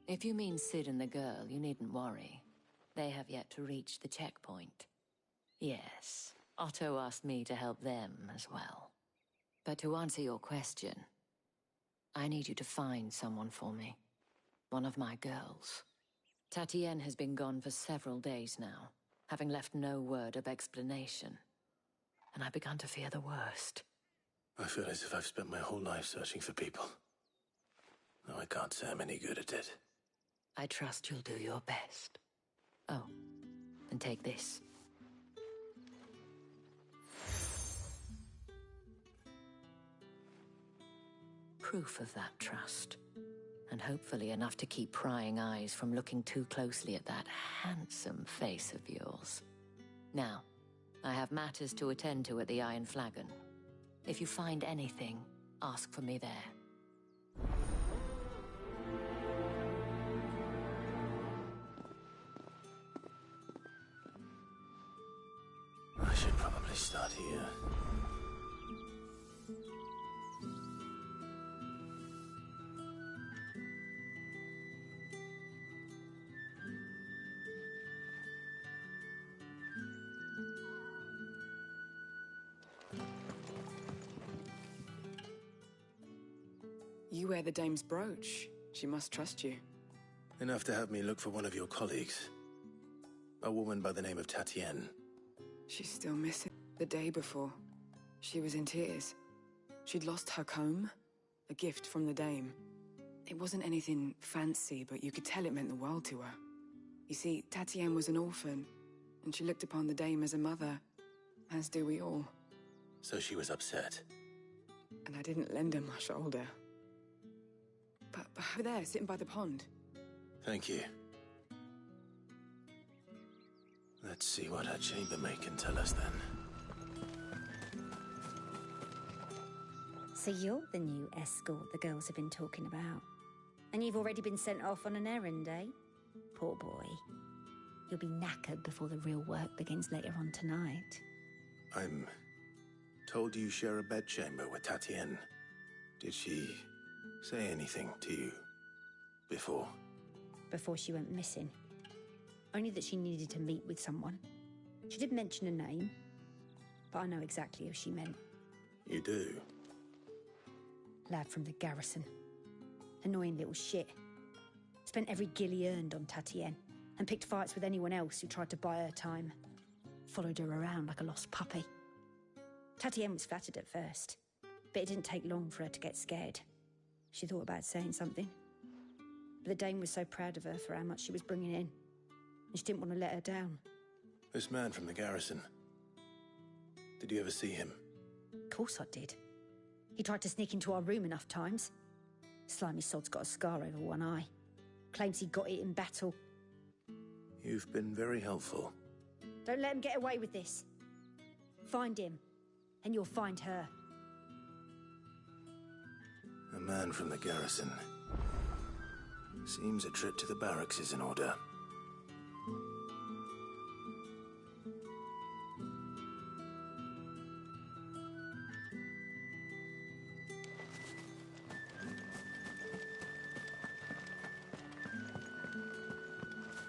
If you mean Sid and the girl, you needn't worry. They have yet to reach the checkpoint. Yes, Otto asked me to help them as well. But to answer your question, I need you to find someone for me. One of my girls. Tatienne has been gone for several days now, having left no word of explanation. And I've begun to fear the worst. I feel as if I've spent my whole life searching for people. Though I can't say I'm any good at it. I trust you'll do your best. Oh, and take this. Proof of that trust. And hopefully enough to keep prying eyes from looking too closely at that handsome face of yours. Now, I have matters to attend to at the Iron Flagon. If you find anything, ask for me there. I should probably start here. You wear the dame's brooch. She must trust you. Enough to have me look for one of your colleagues. A woman by the name of Tatienne. She's still missing. The day before, she was in tears. She'd lost her comb, a gift from the dame. It wasn't anything fancy, but you could tell it meant the world to her. You see, Tatienne was an orphan, and she looked upon the dame as a mother, as do we all. So she was upset. And I didn't lend her my shoulder. But over there, sitting by the pond. Thank you. Let's see what her chambermaid can tell us then. So you're the new escort the girls have been talking about. And you've already been sent off on an errand, eh? Poor boy. You'll be knackered before the real work begins later on tonight. I'm told you share a bedchamber with Tatienne. Did she say anything to you before? Before she went missing. Only that she needed to meet with someone. She did mention a name, but I know exactly who she meant. You do? Lad from the garrison. Annoying little shit. Spent every gil he earned on Tatienne, and picked fights with anyone else who tried to buy her time. Followed her around like a lost puppy. Tatienne was flattered at first, but it didn't take long for her to get scared. She thought about saying something. But the dame was so proud of her for how much she was bringing in, and she didn't want to let her down. This man from the garrison. Did you ever see him? Of course I did. He tried to sneak into our room enough times. Slimy sod's got a scar over one eye. Claims he got it in battle. You've been very helpful. Don't let him get away with this. Find him, and you'll find her. A man from the garrison. Seems a trip to the barracks is in order.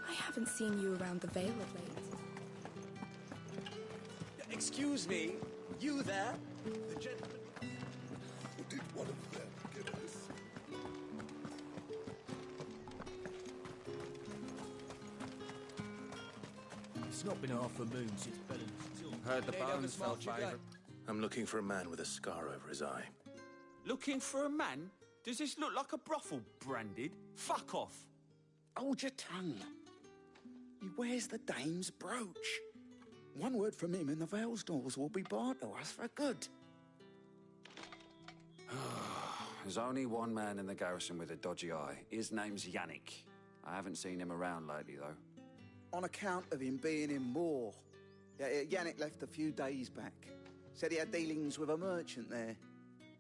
I haven't seen you around the Vale of late. Excuse me, you there? The gentleman... What did one of them give us? It's not been half a moon since Bellen's till. Heard the bones fell favourite. I'm looking for a man with a scar over his eye. Looking for a man? Does this look like a brothel, Branded? Fuck off. Hold your tongue. He wears the dame's brooch. One word from him and the Vale's doors will be barred to us for good. There's only one man in the garrison with a dodgy eye. His name's Yannick. I haven't seen him around lately, though. On account of him being in Moor. Yannick left a few days back. Said he had dealings with a merchant there.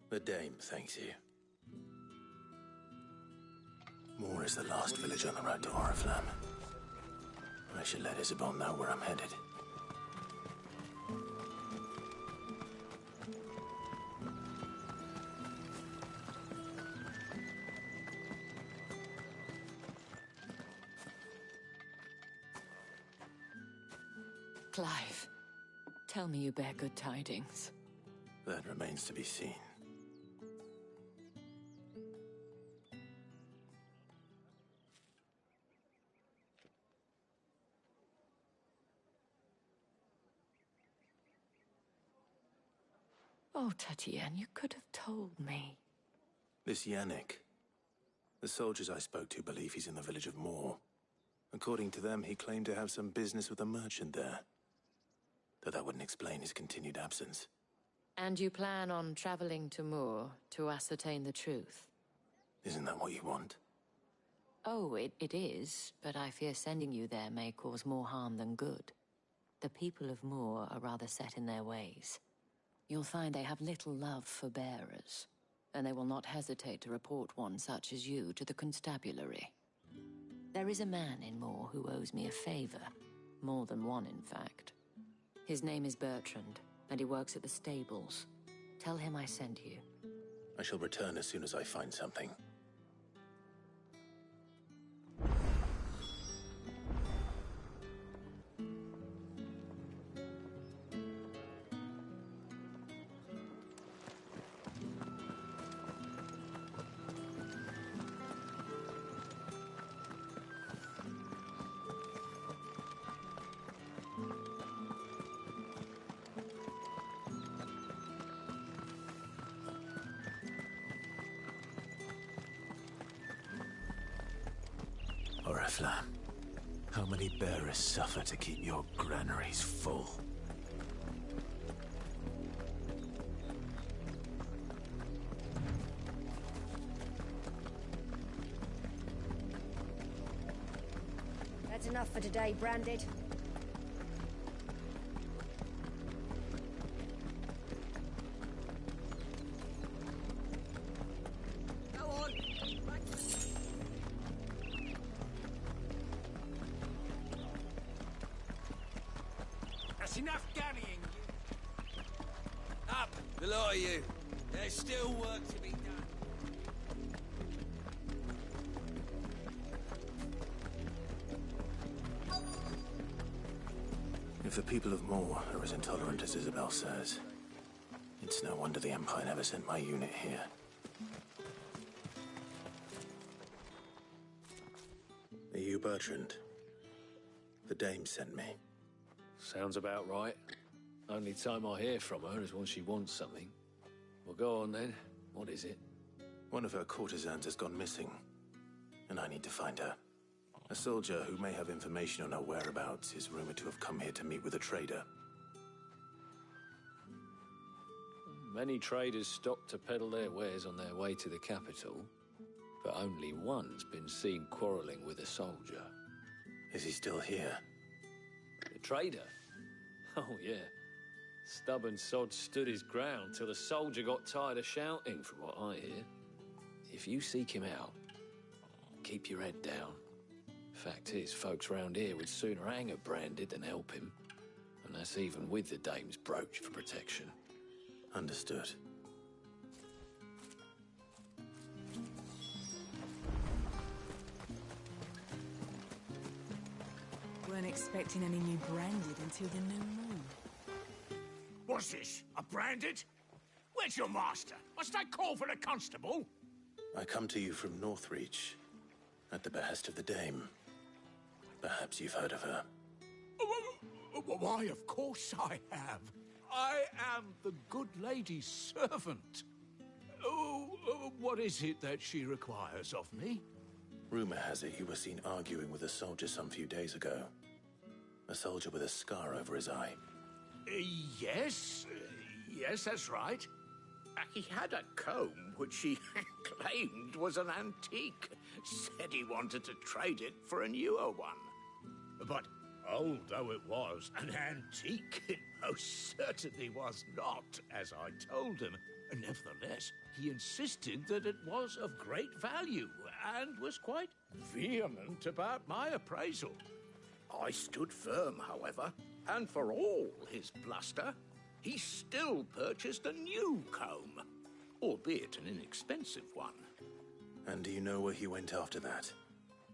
The dame thanks you. Moor is the last village on the road to Oriflamme. I should let Isabel know where I'm headed. Clive, tell me you bear good tidings. That remains to be seen. Oh, Tatienne, you could have told me. This Yannick. The soldiers I spoke to believe he's in the village of Moor. According to them, he claimed to have some business with a merchant there. Though that wouldn't explain his continued absence. And you plan on traveling to Moor to ascertain the truth? Isn't that what you want? Oh, it is, but I fear sending you there may cause more harm than good. The people of Moor are rather set in their ways. You'll find they have little love for bearers, and they will not hesitate to report one such as you to the constabulary. There is a man in Moor who owes me a favor. More than one, in fact. His name is Bertrand, and he works at the stables. Tell him I sent you. I shall return as soon as I find something. Oriflamme, how many bearers suffer to keep your granaries full? That's enough for today, Branded. Go on. That's enough carrying. Up, the lot of you. There's still work to be done. If the people of Moor are as intolerant as Isabel says, it's no wonder the Empire never sent my unit here. Are you Bertrand? The Dame sent me. Sounds about right. Only time I hear from her is when she wants something. Well, go on then. What is it? One of her courtesans has gone missing, and I need to find her. A soldier who may have information on her whereabouts is rumored to have come here to meet with a trader. Many traders stop to peddle their wares on their way to the capital, but only one's been seen quarrelling with a soldier. Is he still here? The trader? Oh, yeah. Stubborn sod stood his ground till the soldier got tired of shouting, from what I hear. If you seek him out, keep your head down. Fact is, folks round here would sooner hang a Branded than help him. And that's even with the Dame's brooch for protection. Understood. Weren't expecting any new Branded until the new moon. What's this? A Branded? Where's your master? Must I call for the constable? I come to you from Northreach, at the behest of the Dame. Perhaps you've heard of her. Why, of course I have. I am the good lady's servant. What is it that she requires of me? Rumor has it you were seen arguing with a soldier some few days ago. A soldier with a scar over his eye. Yes. Yes, that's right. He had a comb which he claimed was an antique. Said he wanted to trade it for a newer one. But old though it was, an antique it most certainly was not, as I told him. Nevertheless, he insisted that it was of great value and was quite vehement about my appraisal. I stood firm, however, and for all his bluster, he still purchased a new comb, albeit an inexpensive one. And do you know where he went after that?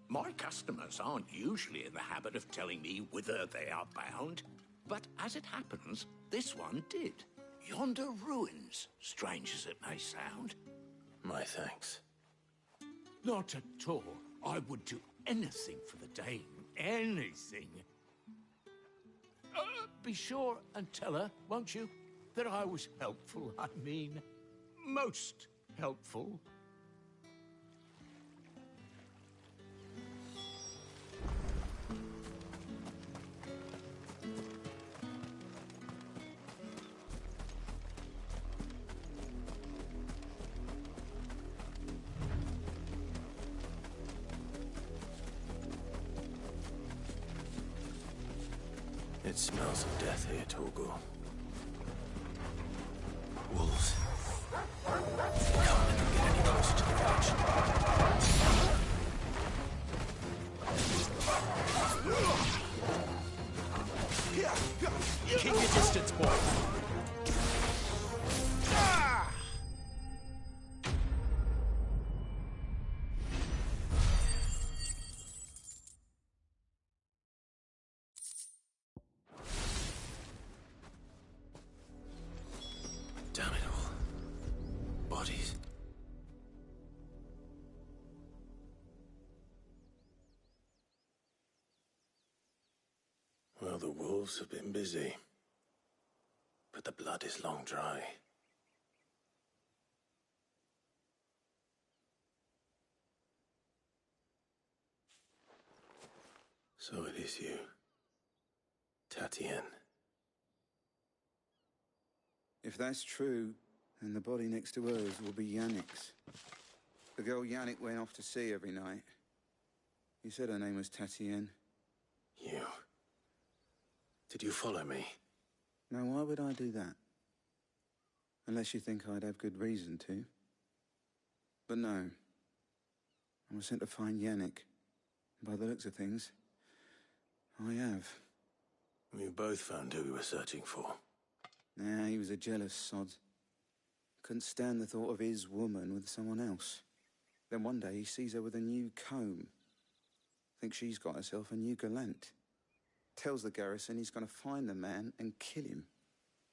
My customers aren't usually in the habit of telling me whither they are bound, but as it happens, this one did. Yonder ruins, strange as it may sound. My thanks. Not at all. I would do anything for the Dame. Anything. Be sure and tell her, won't you, that I was helpful. I mean, most helpful. It smells of death here, Torgor. Wolves. Can't let them get any closer to the village. Keep your distance, boy. Damn it all. Bodies. Well, the wolves have been busy. But the blood is long dry. So it is you, Tatien. If that's true, then the body next to hers will be Yannick's. The girl Yannick went off to sea every night. He said her name was Tatien. You... Did you follow me? Now, why would I do that? Unless you think I'd have good reason to. But no. I was sent to find Yannick. By the looks of things, I have. We both found who we were searching for. Nah, he was a jealous sod. Couldn't stand the thought of his woman with someone else. Then one day he sees her with a new comb. Thinks she's got herself a new gallant. Tells the garrison he's going to find the man and kill him.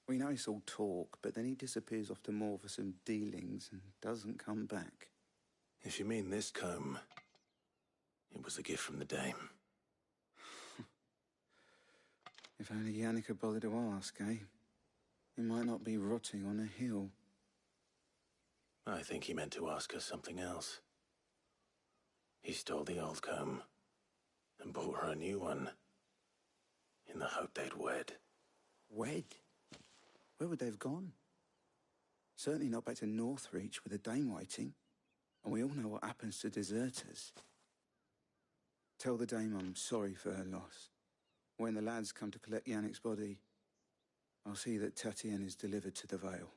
We know it's all talk, but then he disappears off to Moor for some dealings and doesn't come back. If you mean this comb, it was a gift from the dame. If only Yannick had bothered to ask, eh? He might not be rotting on a hill. I think he meant to ask us something else. He stole the old comb and bought her a new one in the hope they'd wed. Wed? Where would they have gone? Certainly not back to Northreach with a dame waiting. And we all know what happens to deserters. Tell the dame I'm sorry for her loss. When the lads come to collect Yannick's body, I'll see that Tatien is delivered to the Vale.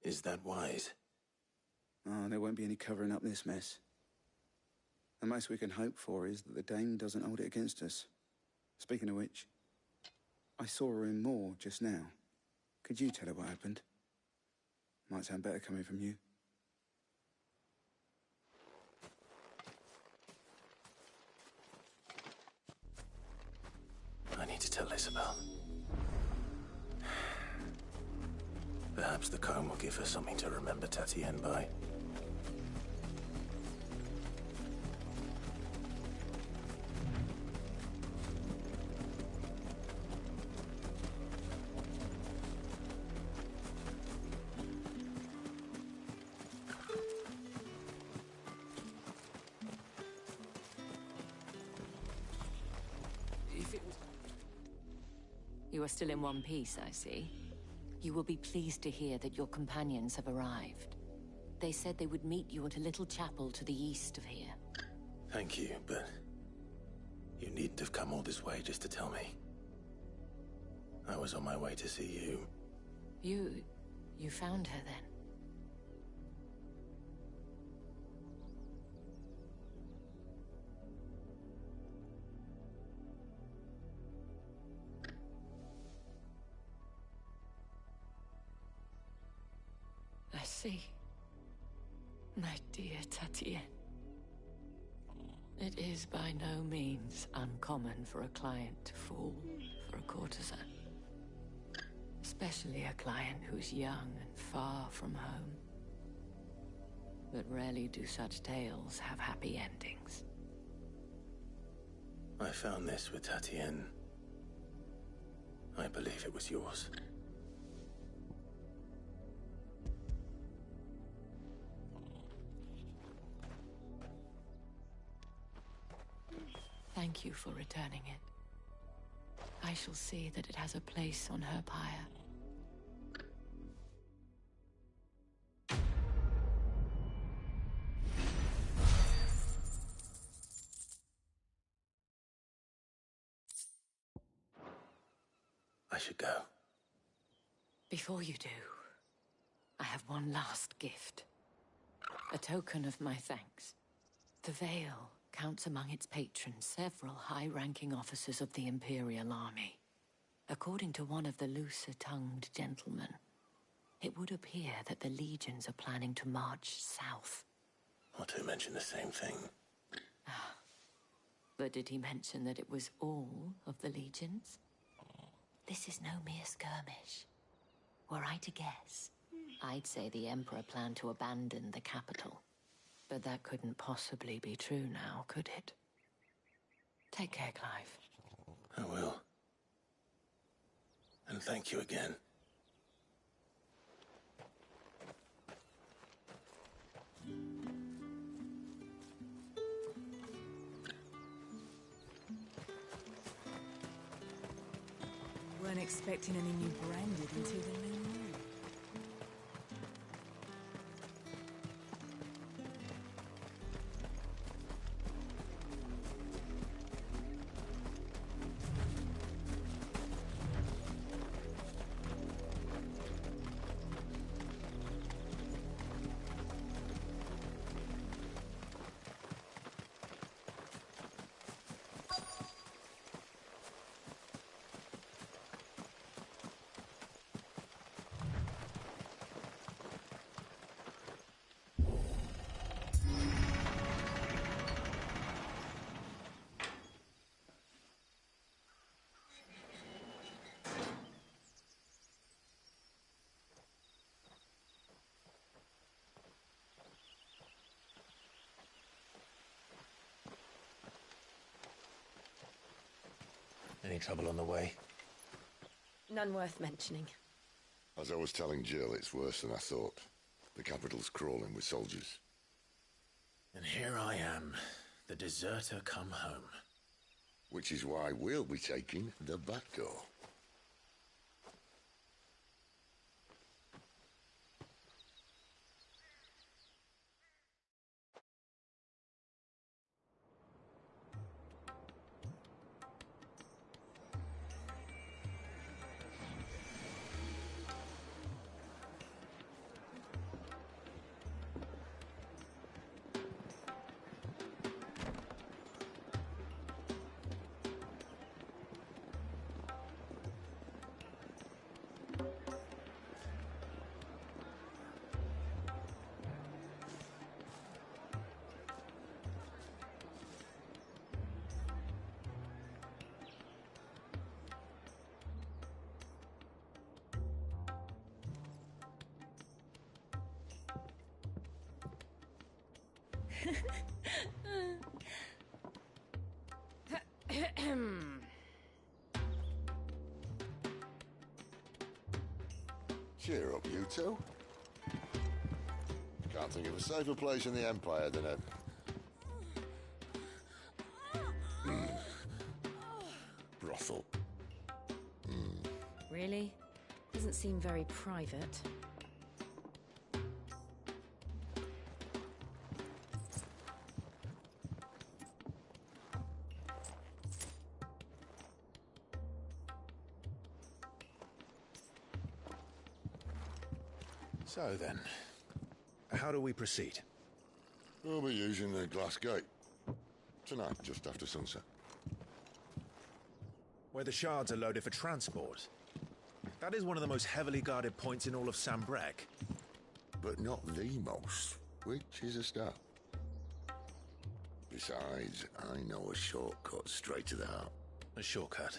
Is that wise? Oh, there won't be any covering up this mess. The most we can hope for is that the dame doesn't hold it against us. Speaking of which, I saw her in Moor just now. Could you tell her what happened? Might sound better coming from you. I need to tell Isabel. Perhaps the comb will give her something to remember Tatien by. You are still in one piece, I see. You will be pleased to hear that your companions have arrived. They said they would meet you at a little chapel to the east of here. Thank you, but you needn't have come all this way just to tell me. I was on my way to see you. You found her then? I see. My dear Tatien. It is by no means uncommon for a client to fall for a courtesan. Especially a client who's young and far from home. But rarely do such tales have happy endings. I found this with Tatien. I believe it was yours. Thank you for returning it. I shall see that it has a place on her pyre. I should go. Before you do, I have one last gift. A token of my thanks. The Vale counts among its patrons several high-ranking officers of the Imperial Army. According to one of the looser-tongued gentlemen, it would appear that the legions are planning to march south. Or to mention the same thing. But did he mention that it was all of the legions? This is no mere skirmish. Were I to guess, I'd say the Emperor planned to abandon the capital. But that couldn't possibly be true now, could it? Take care, Clive. I will. And thank you again. expecting any new branded until the new moon. Any trouble on the way? None worth mentioning. As I was telling Jill, it's worse than I thought. The capital's crawling with soldiers. And here I am, the deserter come home. Which is why we'll be taking the back door. Cheer up, you two. Can't think of a safer place in the Empire than a... brothel. Really? Doesn't seem very private. So then, how do we proceed? We'll be using the glass gate. Tonight, just after sunset. Where the shards are loaded for transport. That is one of the most heavily guarded points in all of Sambrek. But not the most, which is a start. Besides, I know a shortcut straight to the heart. A shortcut?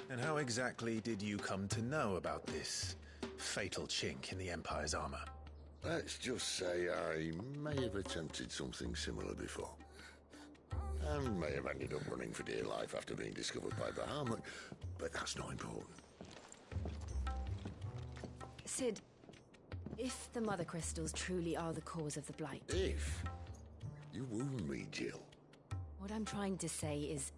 And how exactly did you come to know about this fatal chink in the Empire's armor? Let's just say I may have attempted something similar before. And may have ended up running for dear life after being discovered by Bahamut, but that's not important. Sid, if the Mother Crystals truly are the cause of the Blight... If? You wound me, Jill. What I'm trying to say is,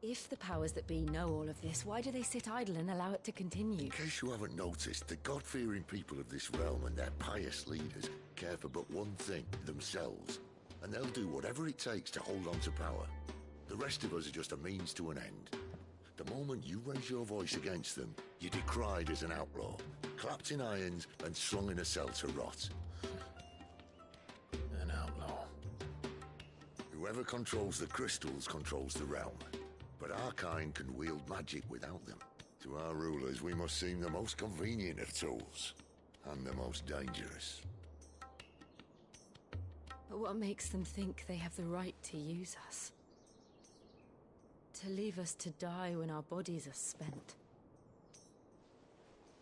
if the powers that be know all of this, why do they sit idle and allow it to continue? In case you haven't noticed, the God-fearing people of this realm and their pious leaders care for but one thing, themselves. And they'll do whatever it takes to hold on to power. The rest of us are just a means to an end. The moment you raise your voice against them, you're decried as an outlaw, clapped in irons and slung in a cell to rot. An outlaw. Whoever controls the crystals controls the realm. But our kind can wield magic without them. To our rulers, we must seem the most convenient of tools, and the most dangerous. But what makes them think they have the right to use us? To leave us to die when our bodies are spent?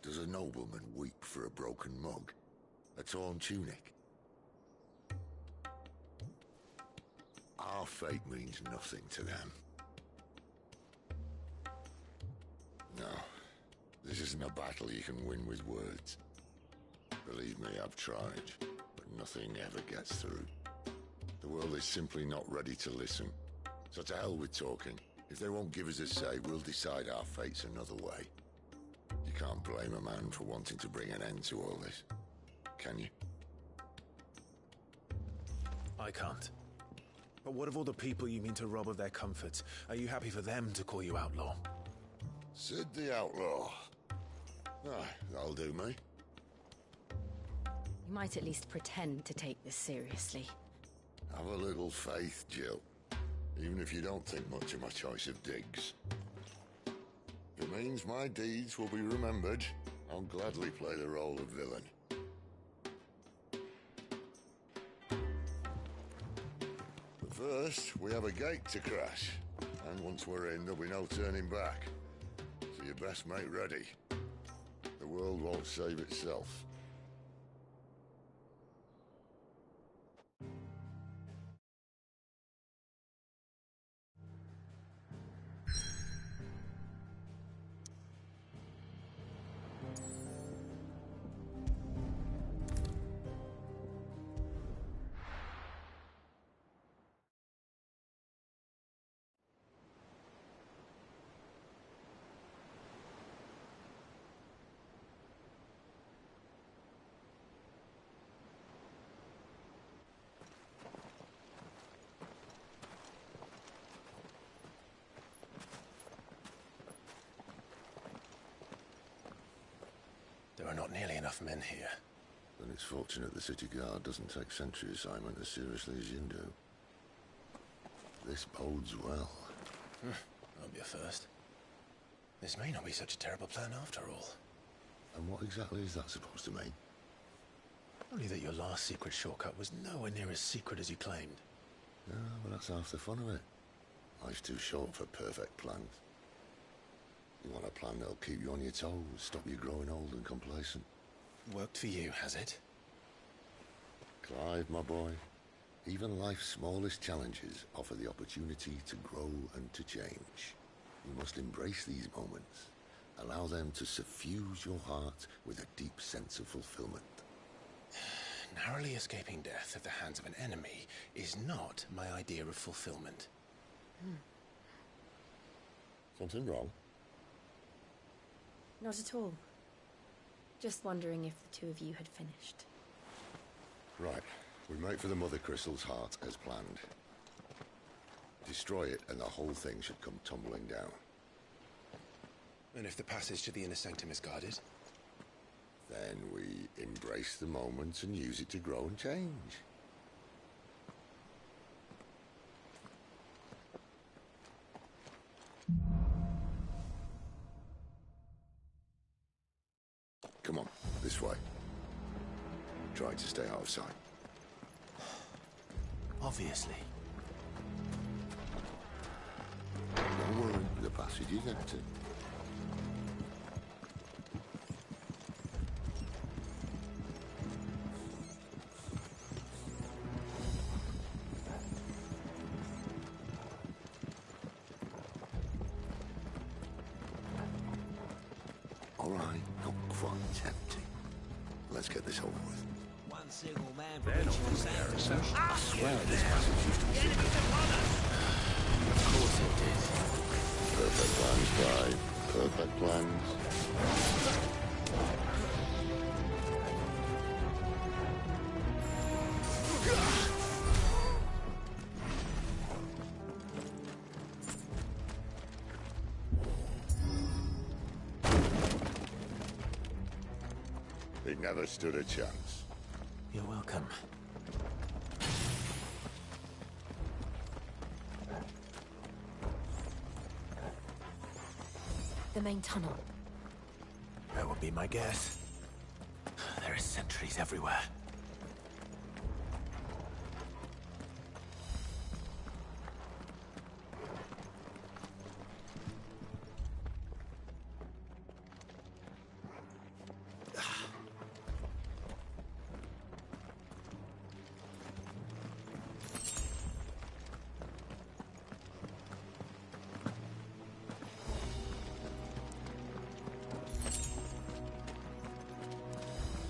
Does a nobleman weep for a broken mug? A torn tunic? Our fate means nothing to them. No, this isn't a battle you can win with words. Believe me, I've tried, but nothing ever gets through. The world is simply not ready to listen. So to hell with talking. If they won't give us a say, we'll decide our fates another way. You can't blame a man for wanting to bring an end to all this, can you? I can't. But what of all the people you mean to rob of their comforts? Are you happy for them to call you outlaw? Sid the Outlaw. Ah, that'll do me. You might at least pretend to take this seriously. Have a little faith, Jill. Even if you don't think much of my choice of digs. If it means my deeds will be remembered, I'll gladly play the role of villain. But first, we have a gate to crash. And once we're in, there'll be no turning back. So you best make ready. The world won't save itself. There are not nearly enough men here. Then it's fortunate the city guard doesn't take sentry assignment as seriously as you do. This bodes well. Won't be a first. This may not be such a terrible plan after all. And what exactly is that supposed to mean? Only that your last secret shortcut was nowhere near as secret as you claimed. Yeah, but that's half the fun of it. Life's too short for perfect plans. You want a plan that'll keep you on your toes, stop you growing old and complacent. Worked for you, has it? Clive, my boy, even life's smallest challenges offer the opportunity to grow and to change. You must embrace these moments. Allow them to suffuse your heart with a deep sense of fulfillment. Narrowly escaping death at the hands of an enemy is not my idea of fulfillment. Something wrong? Not at all. Just wondering if the two of you had finished. Right. We make for the Mother Crystal's heart as planned. Destroy it and the whole thing should come tumbling down. And if the passage to the inner sanctum is guarded? Then we embrace the moment and use it to grow and change. Come on, this way. Try to stay out of sight. Obviously. Don't worry, the passage is empty. All right, not quite empty. Let's get this over with. One single man They're not from the garrison. I swear this passage used to be secret. Of course it did. Perfect plans, Clive. Perfect plans. He never stood a chance. You're welcome. The main tunnel. That would be my guess. There are sentries everywhere.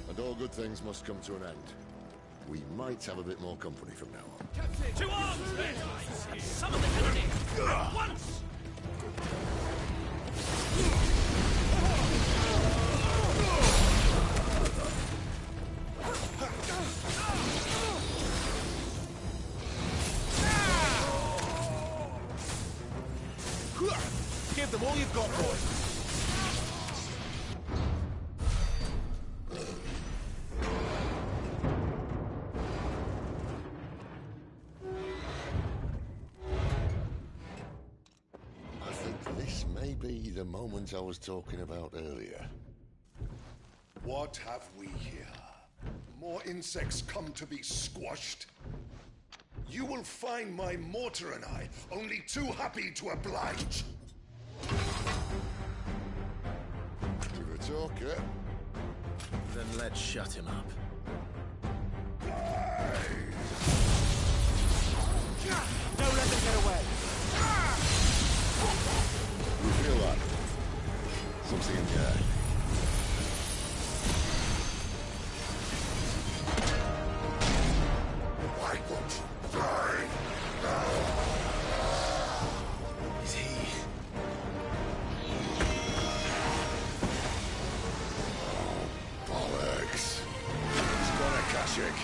And all good things must come to an end. We might have a bit more company from now on. To arms, men! Summon the enemy! At once! Give them all you've got, boys. I think this may be the moment I was talking about earlier. What have we here? More insects come to be squashed? You will find my mortar and I only too happy to oblige. You're a talker. Then let's shut him up. Don't let them get away. You feel that? Something in the air. Why won't you die now? Is he? Oh, bollocks. He's got a Kashik.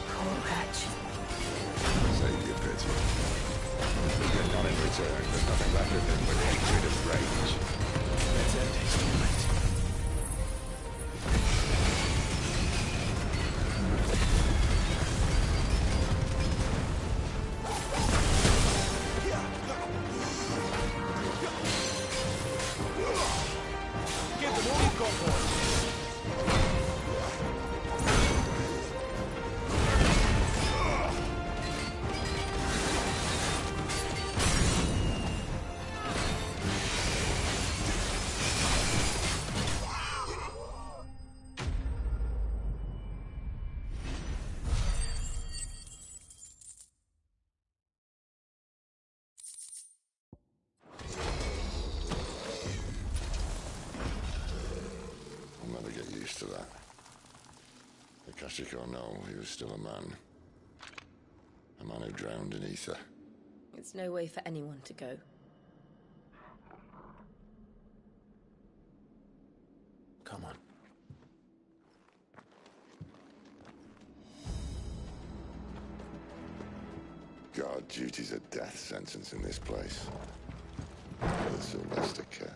Poor wretch. Save your pity. We get none in return. There's nothing left of him but hatred and rage. Let's end his torment. Give them all you've got, boys. I'll never get used to that. Akashic or no, he was still a man. A man who drowned in ether. It's no way for anyone to go. Come on. God, duty's a death sentence in this place. Whether Sylvester cares.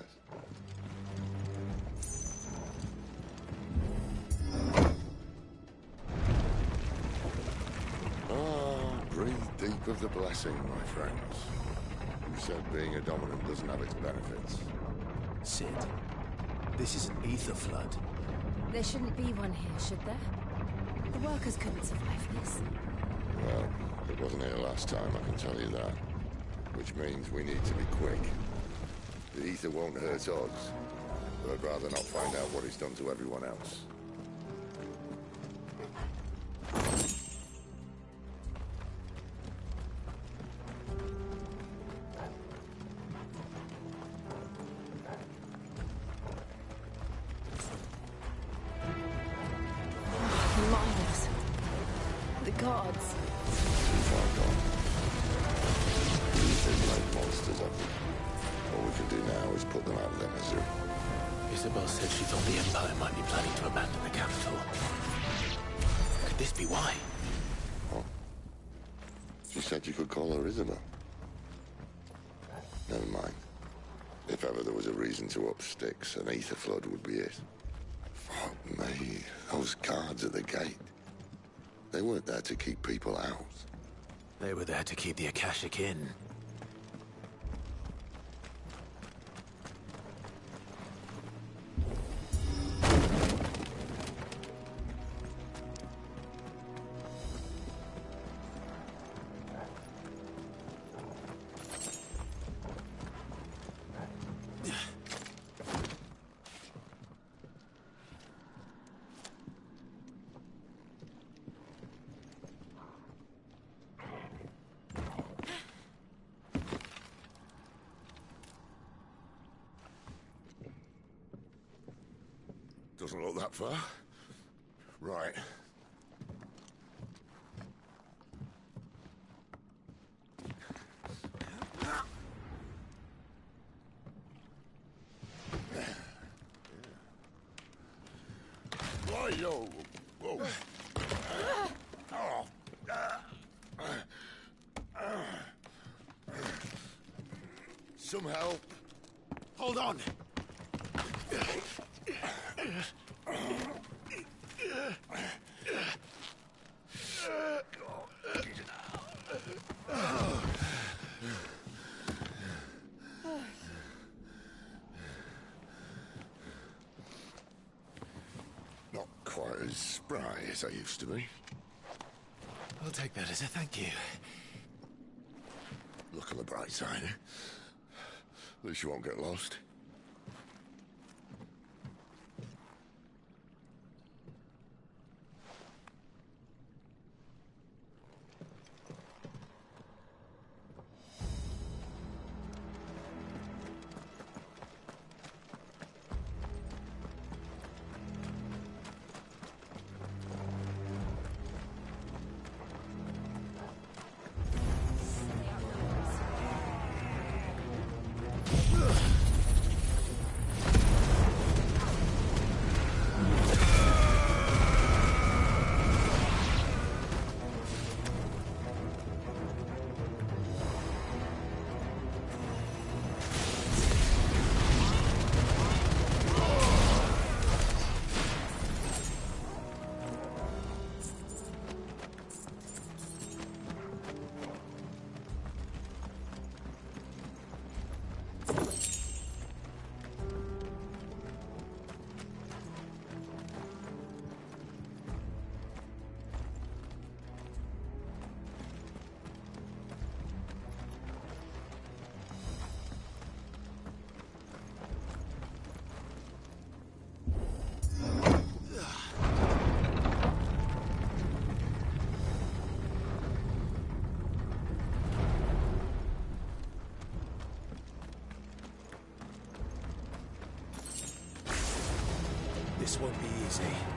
Breathe deep of the blessing, my friends. You said being a dominant doesn't have its benefits. Sid, this is an ether flood. There shouldn't be one here, should there? The workers couldn't survive this. Well, it wasn't here last time, I can tell you that. Which means we need to be quick. The ether won't hurt us, but I'd rather not find out what it's done to everyone else. Miners. The guards. Too far gone. These are like monsters of them. All we can do now is put them out of their misery. Isabel said she thought the Empire might be planning to abandon the capital. Could this be why? What? She said you could call her Isabel. Never mind. If ever there was a reason to up sticks, an ether flood would be it. Fuck me. Those guards at the gate. They weren't there to keep people out. They were there to keep the Akashic in. Doesn't look that far. Right. yo. Whoa. Some help. Hold on. Not quite as spry as I used to be. I'll take that as a thank you. Look on the bright side, eh? At least you won't get lost. This won't be easy.